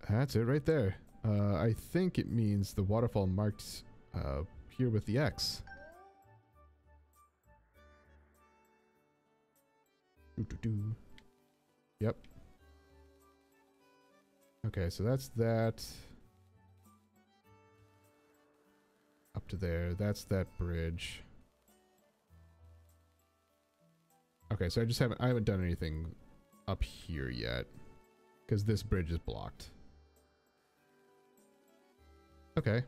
That's it right there. I think it means the waterfall marked here with the X. Yep. Okay, so that's that. Up to there. That's that bridge. Okay, so I haven't done anything up here yet. Because this bridge is blocked. Okay.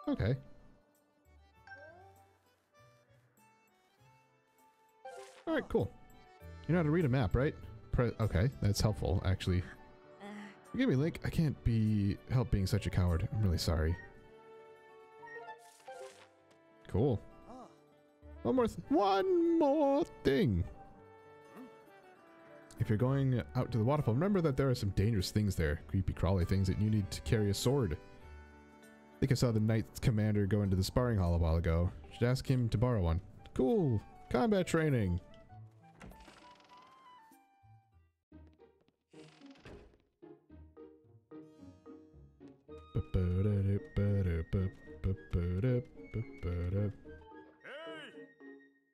Okay. Alright, cool. You know how to read a map, right? Okay, that's helpful, actually. Forgive me, Link. I can't help being such a coward. I'm really sorry. Cool. One more thing. If you're going out to the waterfall, remember that there are some dangerous things there. Creepy crawly things that you need to carry a sword. I think I saw the Knights Commander go into the sparring hall a while ago. Should ask him to borrow one. Cool. Combat training.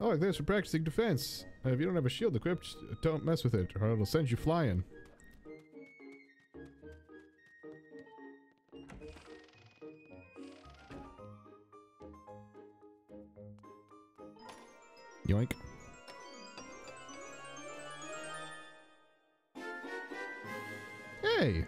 Oh, like this for practicing defense. If you don't have a shield equipped, don't mess with it, or it'll send you flying. Yoink. Hey!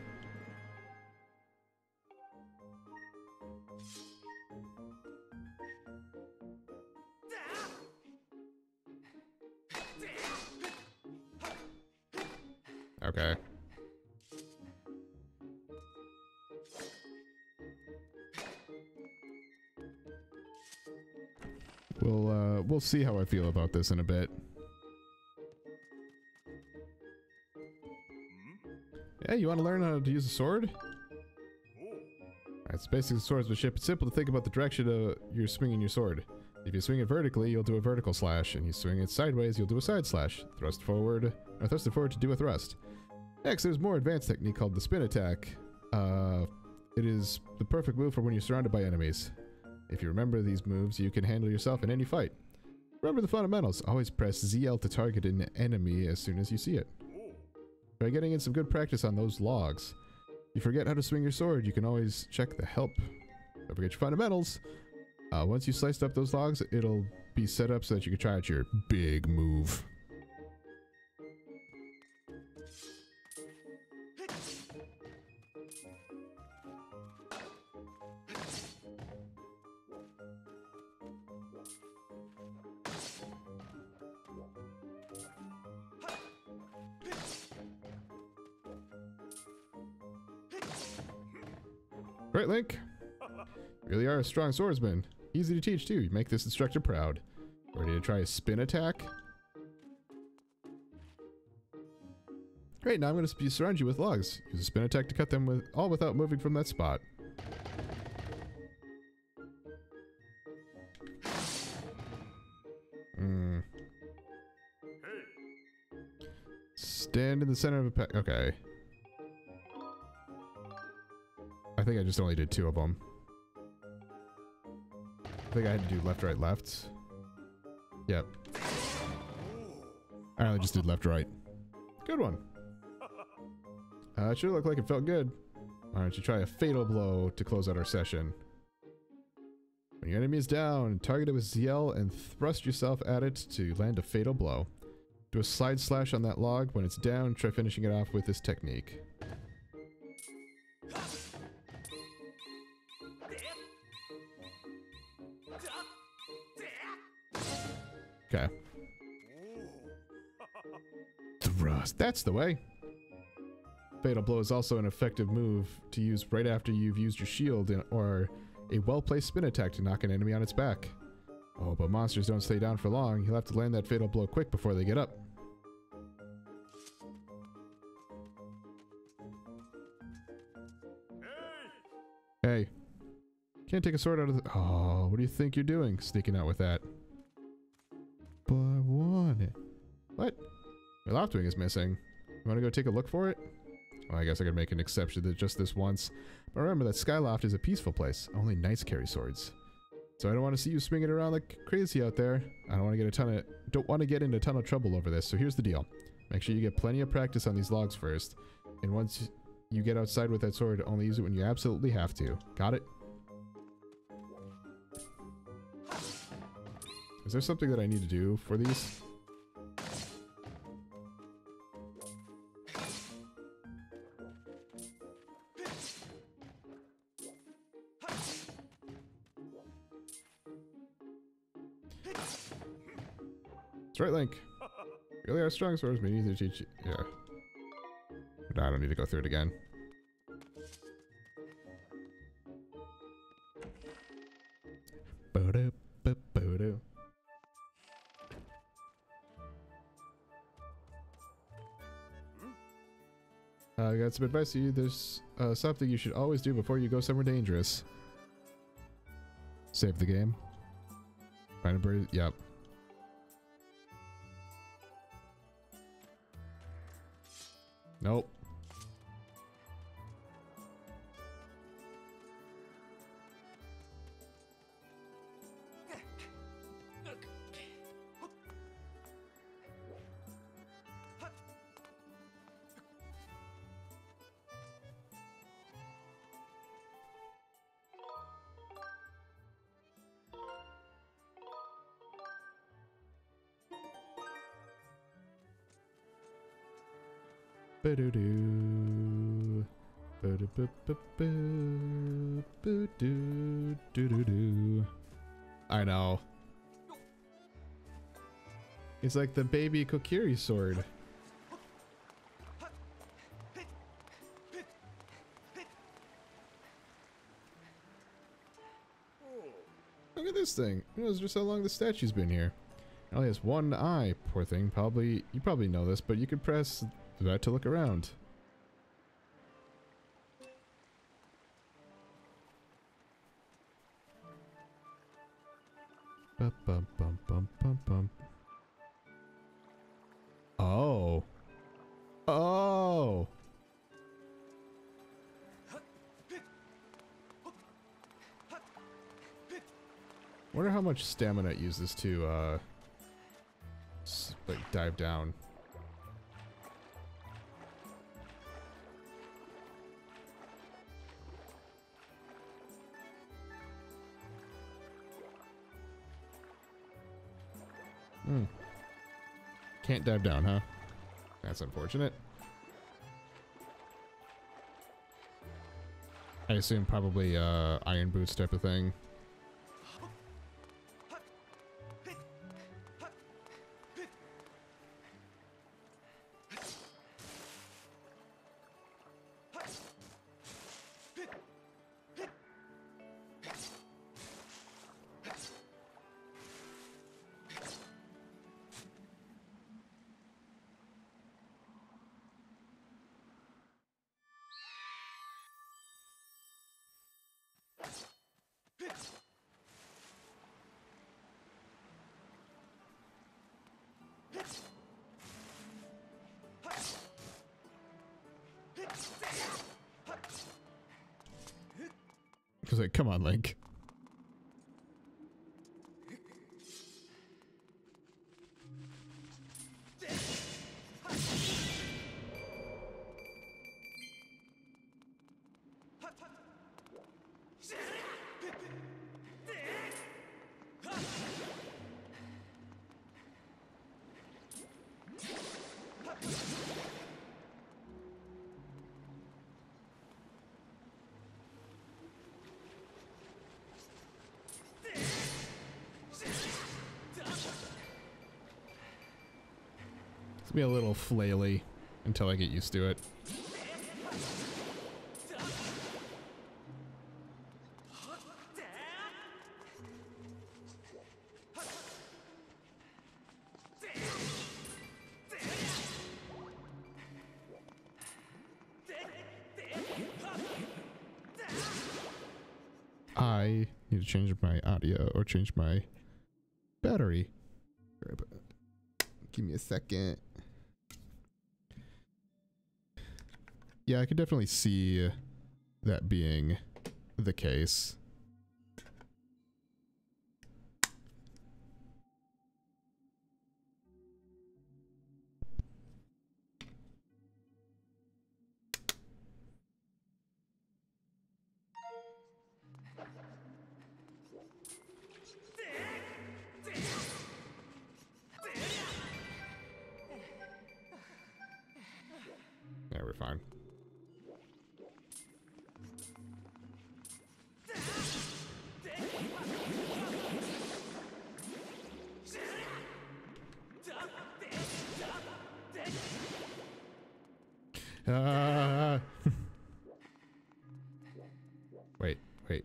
Okay. We'll see how I feel about this in a bit. Yeah, you want to learn how to use a sword? It's basically swordsmanship. It's simple to think about the direction you're swinging your sword. If you swing it vertically, you'll do a vertical slash, and you swing it sideways, you'll do a side slash. Thrust it forward to do a thrust. Next, there's a more advanced technique called the spin attack. It is the perfect move for when you're surrounded by enemies. If you remember these moves, you can handle yourself in any fight. Remember the fundamentals. Always press ZL to target an enemy as soon as you see it. Try getting in some good practice on those logs. If you forget how to swing your sword, you can always check the help. Don't forget your fundamentals. Once you sliced up those logs, it'll be set up so that you can try out your big move. Right, Link? You really are a strong swordsman. Easy to teach, too. You make this instructor proud. Ready to try a spin attack? Great, now I'm going to surround you with logs. Use a spin attack to cut them all without moving from that spot. Stand in the center of a pack. Okay. I think I just only did 2 of them. I think I had to do left, right, left. Yep. I only just did left, right. Good one. It sure looked like it felt good. Why don't you try a fatal blow to close out our session? When your enemy is down, target it with ZL and thrust yourself at it to land a fatal blow. Do a slide slash on that log. When it's down, try finishing it off with this technique. Okay. Thrust. That's the way. Fatal blow is also an effective move to use right after you've used your shield or a well-placed spin attack to knock an enemy on its back. Oh, but monsters don't stay down for long. You'll have to land that fatal blow quick before they get up. Hey. Can't take a sword out of the... Oh, what do you think you're doing? Sneaking out with that. But I want it. What? Your Loftwing is missing. You want to go take a look for it? Well, I guess I could make an exception to just this once. But remember that Skyloft is a peaceful place. Only knights carry swords. So I don't want to see you swinging around like crazy out there. I don't want to get into a ton of trouble over this. So here's the deal. Make sure you get plenty of practice on these logs first. And once you get outside with that sword, only use it when you absolutely have to. Got it? Is there something that I need to do for these? That's right, Link. Really are strong swords, we need to teach you. Yeah. But I don't need to go through it again. Bo-do-bo-bo-do. I got some advice for you. There's something you should always do before you go somewhere dangerous. Save the game. Find a bird. Yep. Nope. Ba-do-do. Ba-do-ba-ba-ba. Ba-do-do-do-do. I know. It's like the baby Kokiri sword. Look at this thing. Who knows just how long the statue's been here? It only has one eye, poor thing. You probably know this, but you could press that to look around. Bum, bum, bum, bum, bum, bum. Oh. Oh. Wonder how much stamina it uses to like dive down. Can't dive down, huh? That's unfortunate. I assume probably iron boots type of thing. was like, come on, Link. It's gonna be a little flaily until I get used to it. I need to change my audio or change my battery. Give me a second. Yeah, I could definitely see that being the case. Yeah, we're fine. Wait, wait.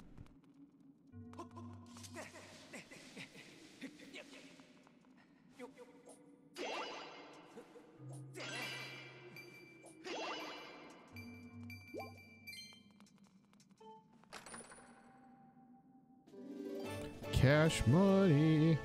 Cash money.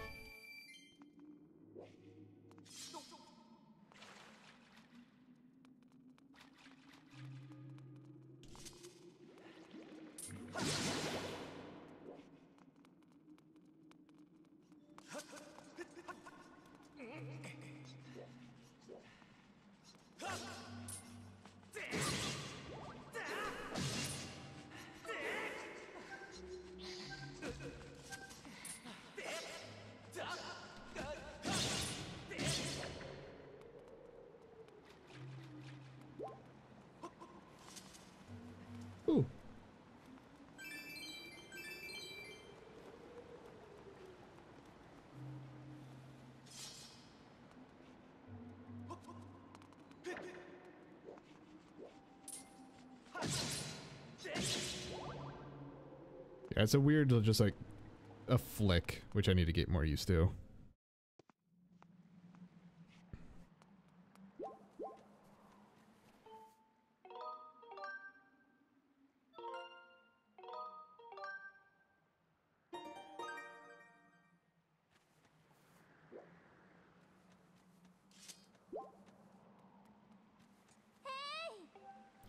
Ooh. Yeah, it's a weird, just like a flick, which I need to get more used to.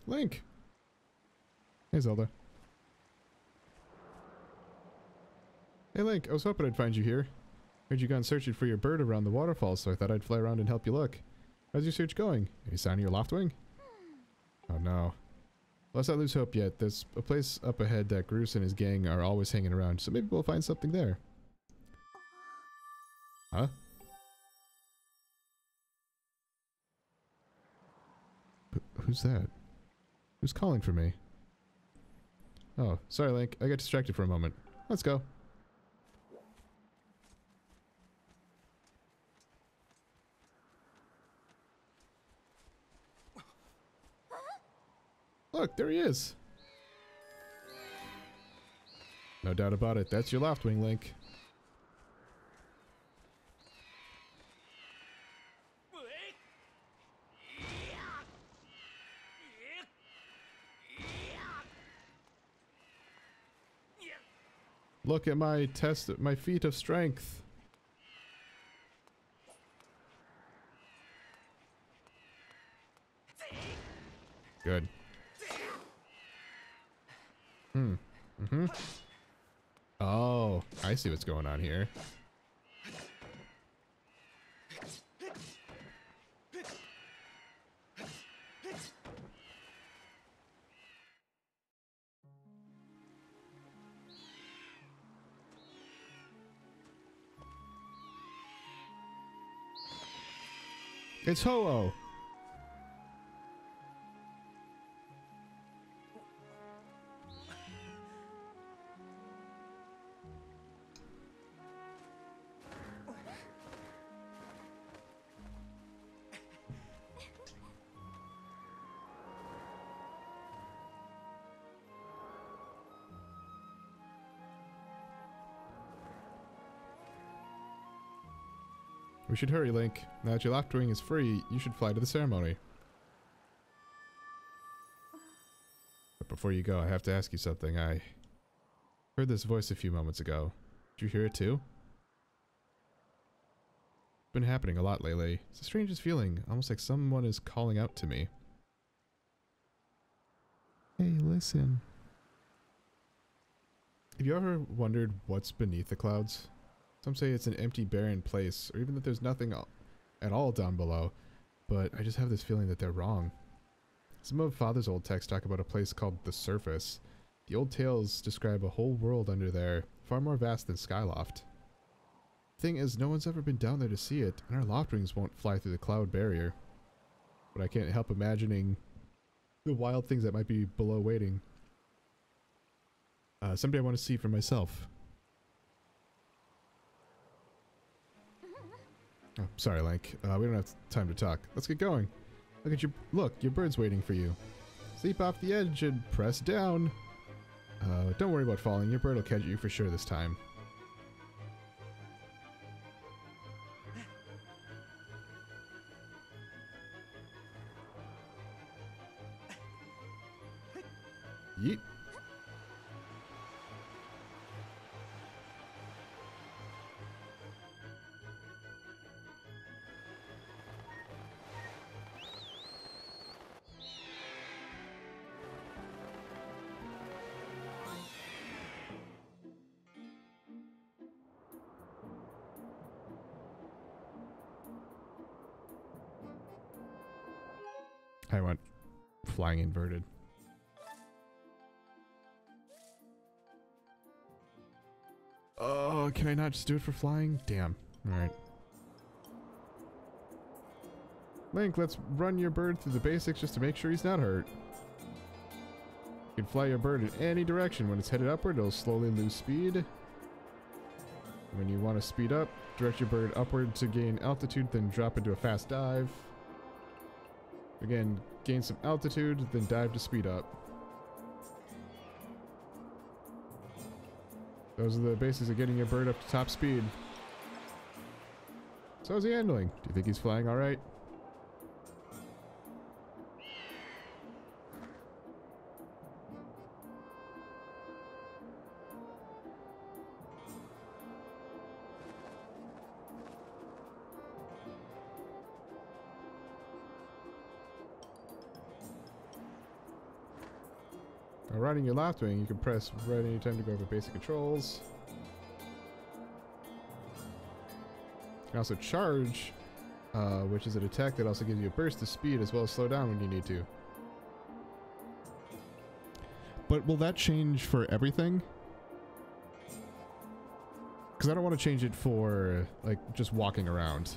Link! Hey, Zelda. Hey, Link, I was hoping I'd find you here. Heard you gone searching for your bird around the waterfall, so I thought I'd fly around and help you look. How's your search going? Any sign of your Loftwing? Oh no. Let's not lose hope yet. There's a place up ahead that Groose and his gang are always hanging around, so maybe we'll find something there. Huh? Who's that? Who's calling for me? Oh, sorry, Link. I got distracted for a moment. Let's go. Look, there he is. No doubt about it. That's your Loftwing, Link. Look at my my feat of strength. Good. Mm-hmm. Oh, I see what's going on here. It's Ho-Oh! We should hurry, Link. Now that your Loftwing is free, you should fly to the ceremony. But before you go, I have to ask you something. I heard this voice a few moments ago. Did you hear it too? It's been happening a lot lately. It's the strangest feeling, almost like someone is calling out to me. Hey, listen. Have you ever wondered what's beneath the clouds? Some say it's an empty, barren place, or even that there's nothing at all down below, but I just have this feeling that they're wrong. Some of Father's old texts talk about a place called the Surface. The old tales describe a whole world under there, far more vast than Skyloft. Thing is, no one's ever been down there to see it, and our Loftwings won't fly through the cloud barrier. But I can't help imagining the wild things that might be below waiting. Someday I want to see for myself. Oh, sorry, Link. We don't have time to talk. Let's get going. Look at your bird's waiting for you. Sleep off the edge and press down. Don't worry about falling. Your bird will catch you for sure this time. Yeet. I went flying inverted. Oh, can I not just do it for flying? Damn. Alright. Link, let's run your bird through the basics just to make sure he's not hurt. You can fly your bird in any direction. When it's headed upward, it'll slowly lose speed. When you want to speed up, direct your bird upward to gain altitude, then drop into a fast dive. Again, gain some altitude, then dive to speed up. Those are the basics of getting your bird up to top speed. So how's he handling? Do you think he's flying alright? While riding your Loftwing, you can press right anytime to go over basic controls. You can also charge, which is an attack that also gives you a burst of speed as well as slow down when you need to. But will that change for everything? Because I don't want to change it for, like, just walking around.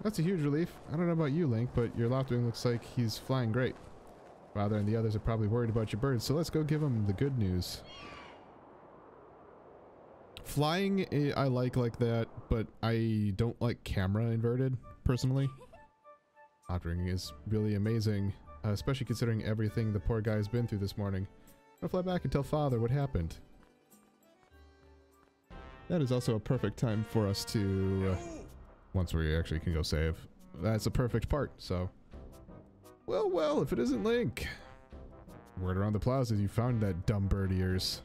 That's a huge relief. I don't know about you, Link, but your Loftwing looks like he's flying great. Father and the others are probably worried about your bird, so let's go give them the good news. Flying, I like that, but I don't like camera inverted, personally. Loftwing is really amazing, especially considering everything the poor guy's been through this morning. I'll fly back and tell Father what happened. That is also a perfect time for us to, once we actually can go save, that's a perfect part, so. Well, if it isn't Link. Word around the plaza, you found that dumb bird of yours.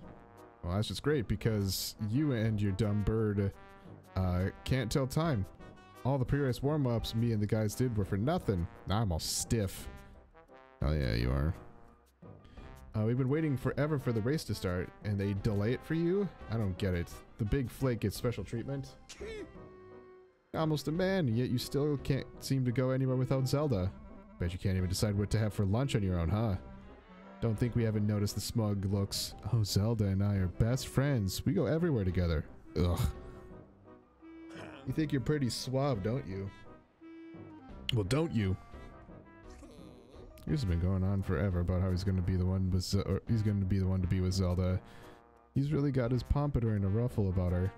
Well, that's just great, because you and your dumb bird can't tell time. All the pre-race warm-ups me and the guys did were for nothing. Now I'm all stiff. Oh yeah, you are. We've been waiting forever for the race to start, and they delay it for you? I don't get it. The big flake gets special treatment. Almost a man, yet you still can't seem to go anywhere without Zelda. Bet you can't even decide what to have for lunch on your own, huh? Don't think we haven't noticed the smug looks. Oh, Zelda and I are best friends. We go everywhere together. Ugh. You think you're pretty suave, don't you? Well, don't you? This has been going on forever about how he's going to be the one with, he's going to be the one to be with Zelda. He's really got his pompadour in a ruffle about her.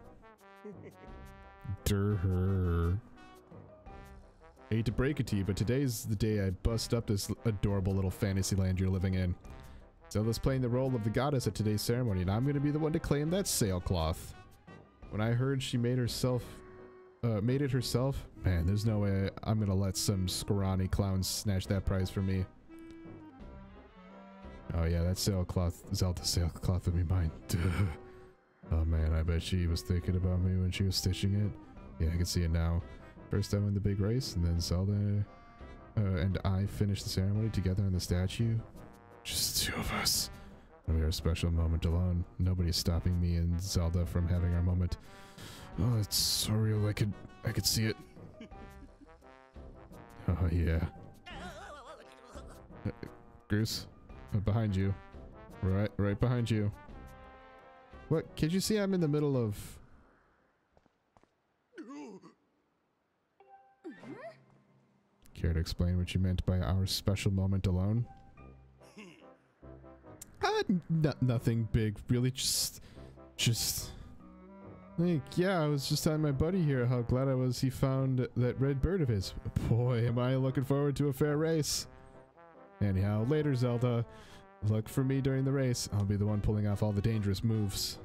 Durr. Hate to break it to you, but today's the day I bust up this adorable little fantasy land you're living in. Zelda's playing the role of the goddess at today's ceremony, and I'm going to be the one to claim that sailcloth. When I heard she made it herself, man, there's no way I'm going to let some scrawny clowns snatch that prize from me. Oh yeah, that sailcloth, Zelda sailcloth would be mine. Duh. Oh man, I bet she was thinking about me when she was stitching it. Yeah, I can see it now. First I win the big race, and then Zelda and I finish the ceremony together on the statue. Just the two of us. And we have a special moment alone. Nobody's stopping me and Zelda from having our moment. Oh, it's so real. I could see it. Oh yeah. Goose, behind you. Right behind you. What? Can't you see I'm in the middle of... Care to explain what you meant by our special moment alone? Nothing big, really, just... Like, yeah, I was just telling my buddy here how glad I was he found that red bird of his. Boy, am I looking forward to a fair race. Anyhow, later, Zelda. Look for me during the race. I'll be the one pulling off all the dangerous moves.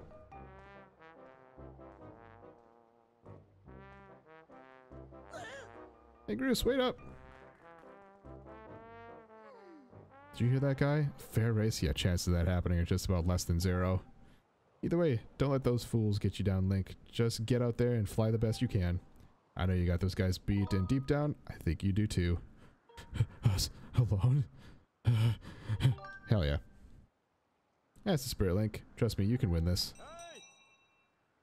Hey, Groose, wait up. Did you hear that guy? Fair race? Yeah, chances of that happening are just about less than 0. Either way, don't let those fools get you down, Link. Just get out there and fly the best you can. I know you got those guys beat, and deep down, I think you do too. Us alone? Hell yeah. That's the spirit, Link. Trust me, you can win this.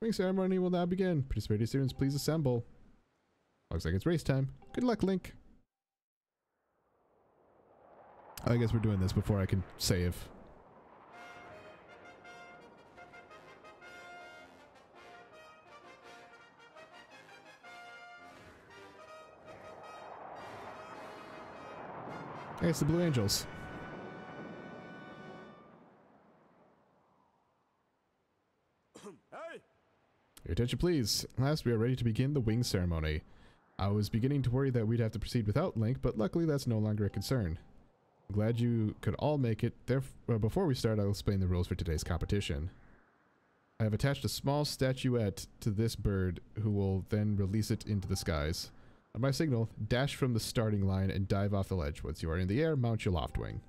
Ring ceremony will now begin. Participating students, please assemble. Looks like it's race time. Good luck, Link. I guess we're doing this before I can save. Hey, it's the Blue Angels. Hey! Your attention, please. Last, we are ready to begin the wing ceremony. I was beginning to worry that we'd have to proceed without Link, but luckily that's no longer a concern. I'm glad you could all make it. Before we start, I'll explain the rules for today's competition. I have attached a small statuette to this bird, who will then release it into the skies. On my signal, dash from the starting line and dive off the ledge. Once you are in the air, mount your Loftwing.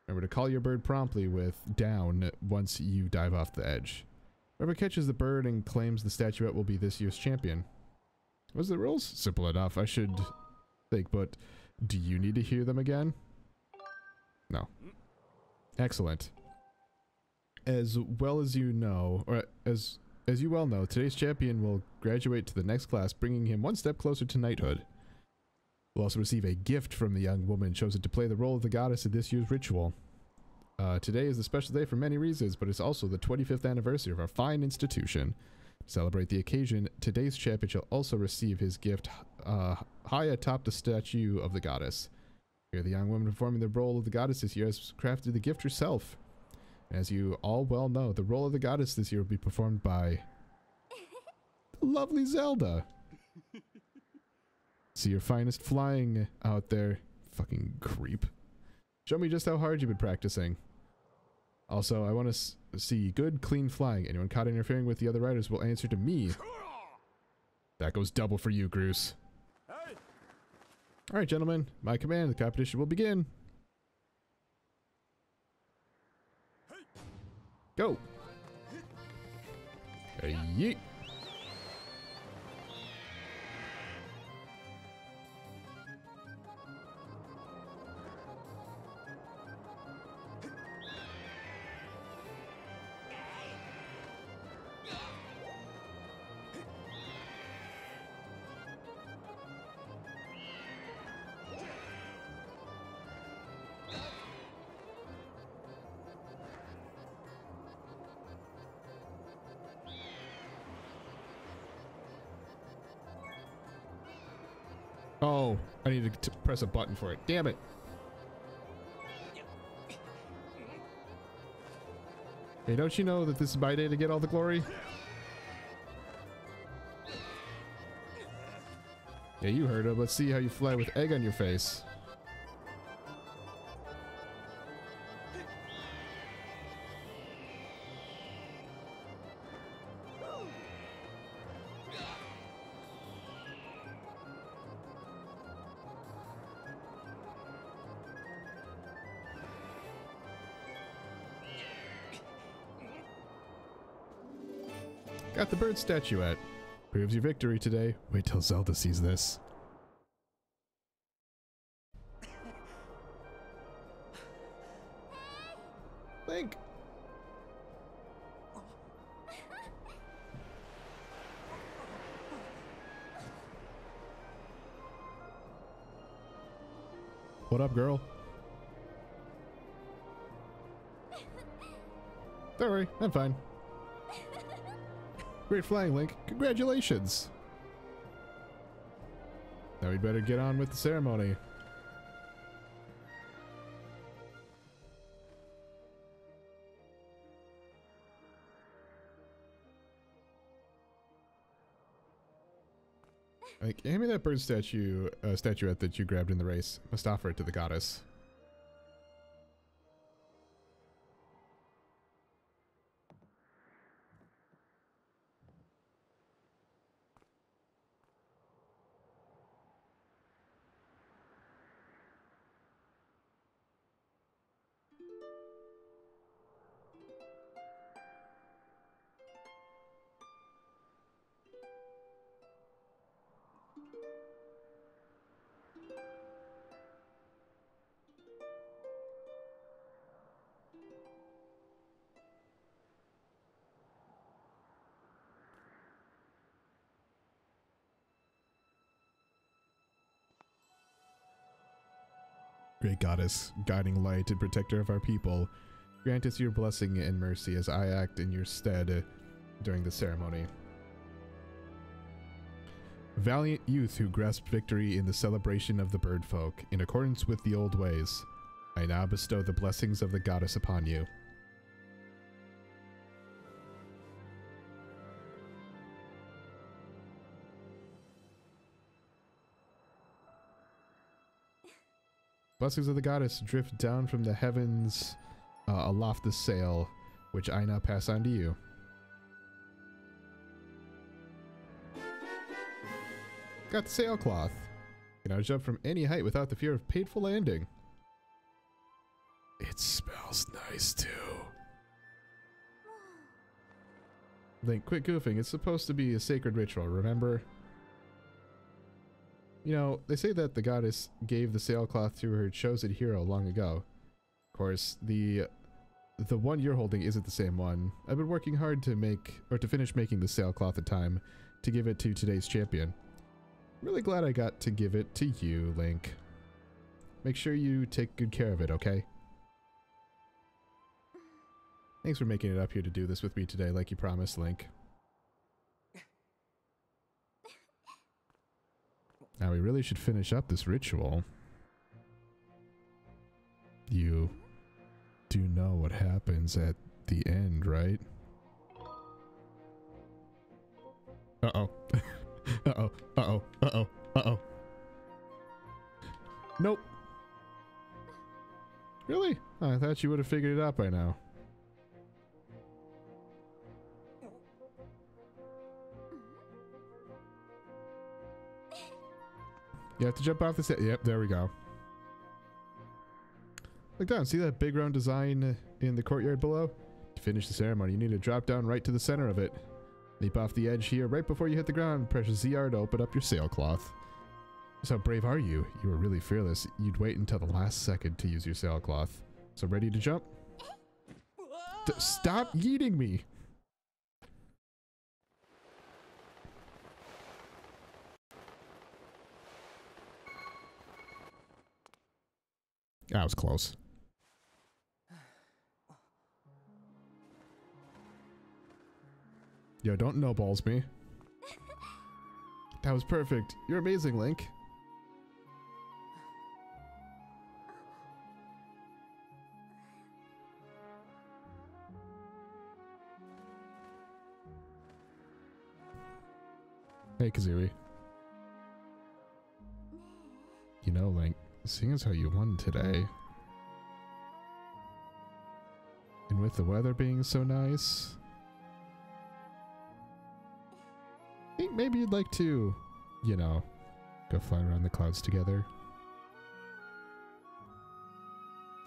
Remember to call your bird promptly with down once you dive off the edge. Whoever catches the bird and claims the statuette will be this year's champion. What's the rules? Simple enough, I should think, but do you need to hear them again? No. Excellent. As well as you know, or as you well know, today's champion will graduate to the next class, bringing him one step closer to knighthood. We'll also receive a gift from the young woman chosen to play the role of the goddess in this year's ritual. Today is a special day for many reasons, but it's also the 25th anniversary of our fine institution. To celebrate the occasion, today's champion shall also receive his gift high atop the statue of the goddess. Here, the young woman performing the role of the goddess this year has crafted the gift herself. As you all well know, the role of the goddess this year will be performed by the lovely Zelda. See your finest flying out there. Fucking creep. Show me just how hard you've been practicing. Also, I want to see good, clean flying. Anyone caught interfering with the other riders will answer to me. That goes double for you, Groose. Alright, gentlemen. My command, the competition will begin. Go! Yeet! Oh, I need to press a button for it. Damn it. Hey, don't you know that this is my day to get all the glory? Yeah, you heard him. Let's see how you fly with egg on your face. Got the bird statuette. Proves your victory today. Wait till Zelda sees this. Link! What up, girl? Don't worry, I'm fine. Great flying, Link. Congratulations! Now we'd better get on with the ceremony. Like, hand me that bird statuette that you grabbed in the race. Must offer it to the goddess. Great goddess, guiding light and protector of our people, grant us your blessing and mercy as I act in your stead during the ceremony. Valiant youth who grasped victory in the celebration of the bird folk, in accordance with the old ways, I now bestow the blessings of the goddess upon you. Blessings of the goddess drift down from the heavens aloft the sail, which I now pass on to you. Got the sailcloth. You can now jump from any height without the fear of painful landing. It smells nice too. Link, quit goofing. It's supposed to be a sacred ritual, remember? You know, they say that the goddess gave the sailcloth to her chosen hero long ago. Of course, the one you're holding isn't the same one. I've been working hard to finish making the sailcloth in time to give it to today's champion. I'm really glad I got to give it to you, Link. Make sure you take good care of it, okay? Thanks for making it up here to do this with me today, like you promised, Link. Now we really should finish up this ritual. You do know what happens at the end, right? Uh-oh. Uh-oh. Uh-oh. Uh-oh. Uh-oh. Nope. Really? I thought you would have figured it out by now. You have to jump off the set. Yep, there we go. Look down. See that big round design in the courtyard below? To finish the ceremony, you need to drop down right to the center of it. Leap off the edge here right before you hit the ground. Press ZR to open up your sailcloth. So brave are you? You were really fearless. You'd wait until the last second to use your sailcloth. So ready to jump? Stop yeeting me! That was close. Yo, don't no-balls me. That was perfect. You're amazing, Link. Hey, Kazooie. You know, Link, seeing as how you won today, and with the weather being so nice, I think maybe you'd like to, you know, go fly around the clouds together.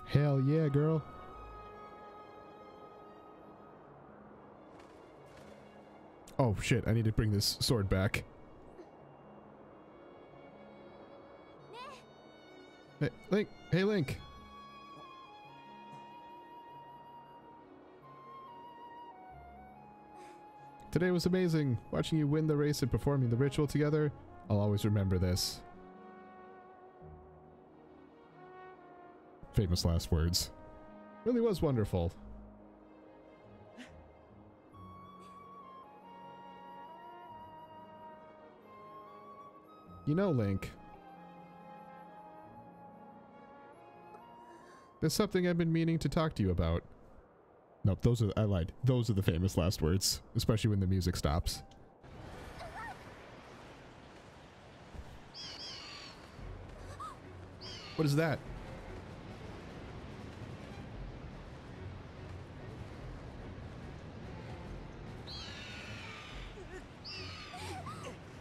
Hell yeah, girl. Oh shit, I need to bring this sword back. Hey, Link! Hey, Link! Today was amazing. Watching you win the race and performing the ritual together. I'll always remember this. Famous last words. Really was wonderful. You know, Link, there's something I've been meaning to talk to you about. Nope, those are, I lied. Those are the famous last words, especially when the music stops. What is that?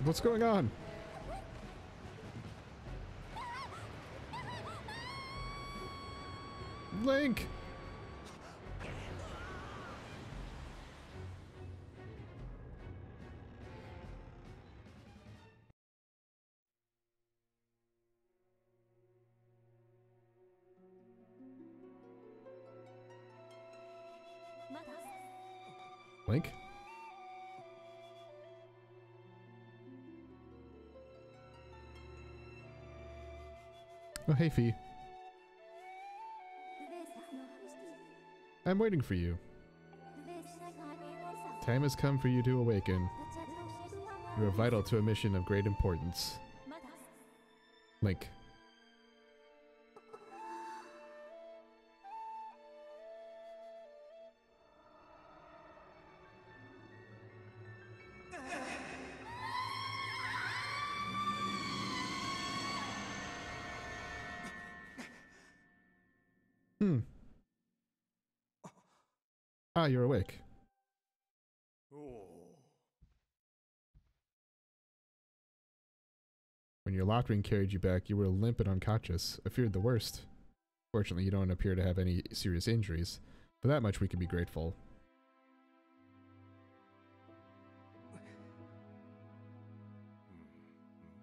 What's going on? Link! Link? Oh, hey, Fee. I'm waiting for you. Time has come for you to awaken. You are vital to a mission of great importance. Link. Ah, you're awake. When your Loftwing carried you back, you were limp and unconscious. I feared the worst. Fortunately, you don't appear to have any serious injuries. For that much, we can be grateful.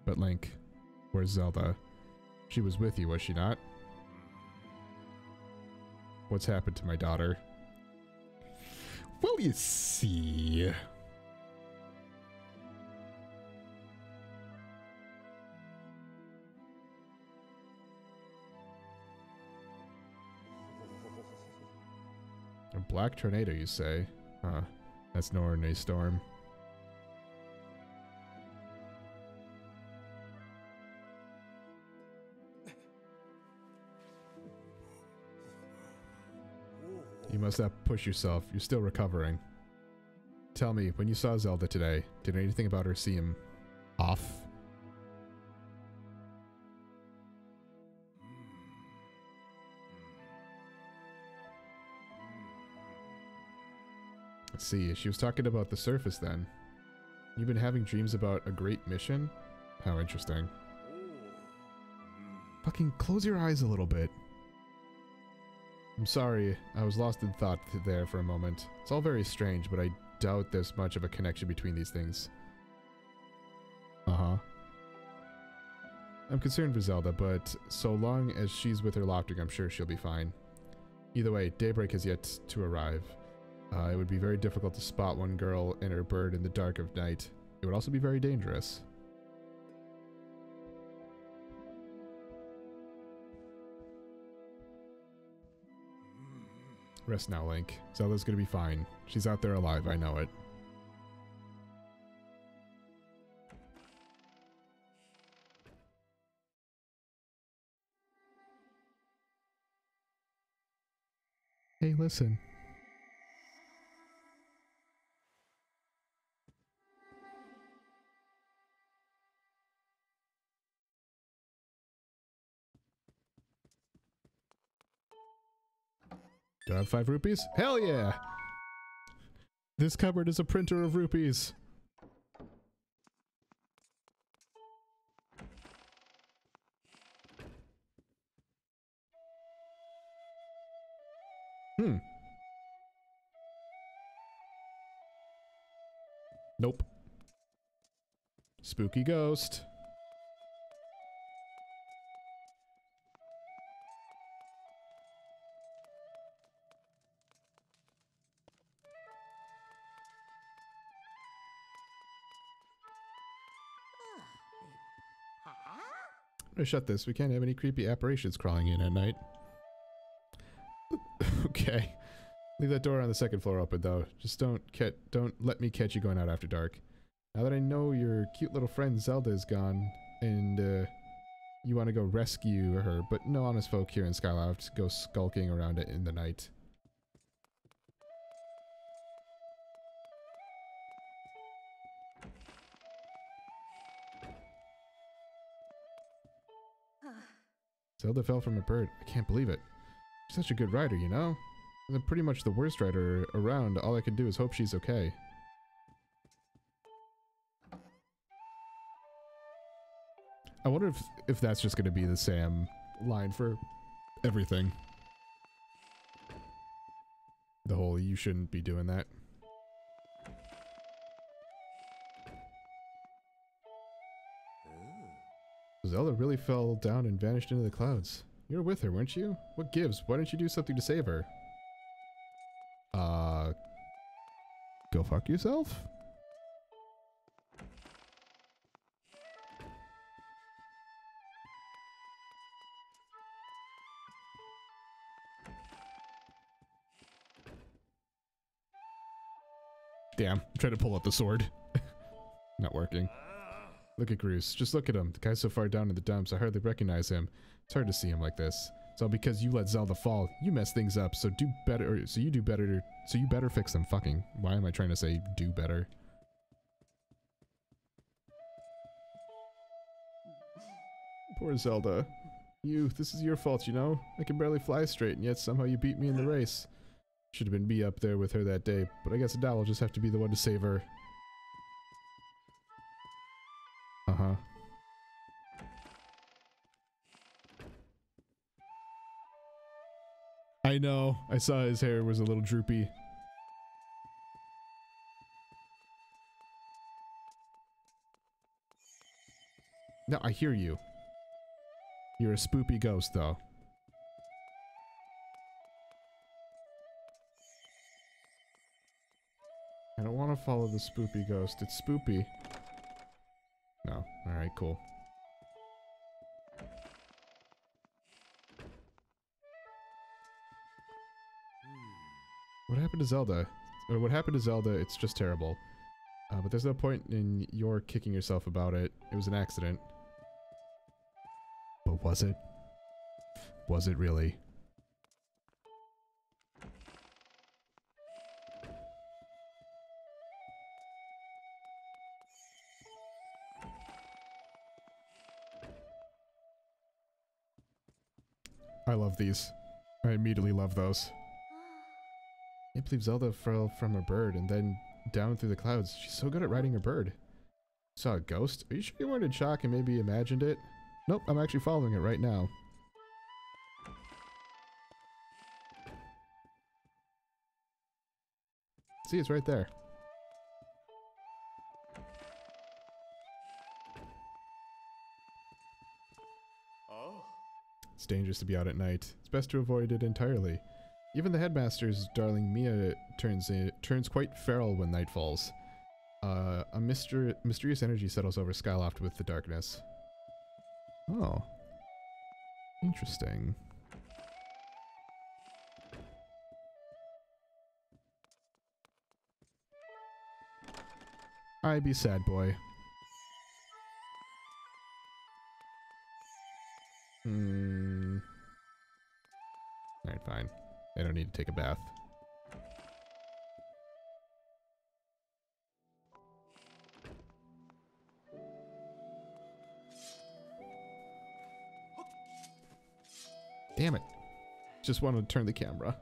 But Link, where's Zelda? She was with you, was she not? What's happened to my daughter? Well, you see. A black tornado, you say? Huh. That's no ordinary storm. You must not push yourself. You're still recovering. Tell me, when you saw Zelda today, did anything about her seem off? Let's see, she was talking about the surface then. You've been having dreams about a great mission? How interesting. Fucking close your eyes a little bit. I'm sorry, I was lost in thought there for a moment. It's all very strange, but I doubt there's much of a connection between these things. Uh-huh. I'm concerned for Zelda, but so long as she's with her Loftwing, I'm sure she'll be fine. Either way, daybreak has yet to arrive. It would be very difficult to spot one girl and her bird in the dark of night. It would also be very dangerous. Rest now, Link. Zelda's gonna be fine. She's out there alive, I know it. Hey, listen. Do I have 5 rupees? Hell yeah! This cupboard is a printer of rupees. Nope. Spooky ghost. I'm gonna shut this. We can't have any creepy apparitions crawling in at night. Okay. Leave that door on the second floor open, though. Just don't let me catch you going out after dark. Now that I know your cute little friend Zelda is gone, and you want to go rescue her, but no honest folk here in Skyloft go skulking around it in the night. Zelda fell from a bird. I can't believe it. She's such a good rider, you know? I'm pretty much the worst rider around. All I can do is hope she's okay. I wonder if that's just going to be the Sam line for everything. The whole you shouldn't be doing that. Zelda really fell down and vanished into the clouds. You were with her, weren't you? What gives? Why didn't you do something to save her? Go fuck yourself? Damn, I'm trying to pull out the sword. Not working. Look at Groose. Just look at him. The guy's so far down in the dumps, I hardly recognize him. It's hard to see him like this. It's all because you let Zelda fall. You mess things up, so do better. So you do better. So you better fix them. Fucking. Why am I trying to say do better? Poor Zelda. You, this is your fault, you know? I can barely fly straight, and yet somehow you beat me in the race. Should have been me up there with her that day, but I guess Adele will just have to be the one to save her. Uh-huh. I know. I saw his hair was a little droopy. No, I hear you. You're a spoopy ghost, though. I don't want to follow the spoopy ghost. It's spoopy. No. Alright, cool. What happened to Zelda? Or what happened to Zelda, it's just terrible. But there's no point in your kicking yourself about it. It was an accident. But was it? Was it really? I love these. I immediately love those. Can't believe Zelda fell from her bird and then down through the clouds. She's so good at riding her bird. Saw a ghost? Are you sure you weren't in shock and maybe imagined it? Nope, I'm actually following it right now. See, it's right there. Oh. It's dangerous to be out at night. It's best to avoid it entirely. Even the headmaster's darling Mia turns quite feral when night falls. A mysterious energy settles over Skyloft with the darkness. Oh. Interesting. I be sad boy. Alright, fine. I don't need to take a bath. Damn it. Just wanted to turn the camera.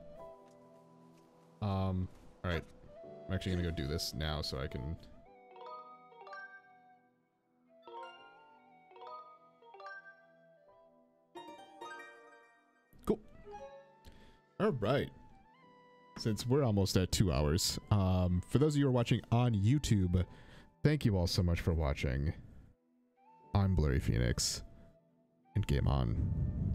Alright. I'm actually gonna go do this now so I can... Cool. Alright. Since we're almost at 2 hours, for those of you who are watching on YouTube, thank you all so much for watching. I'm Blurry Phoenix, and game on.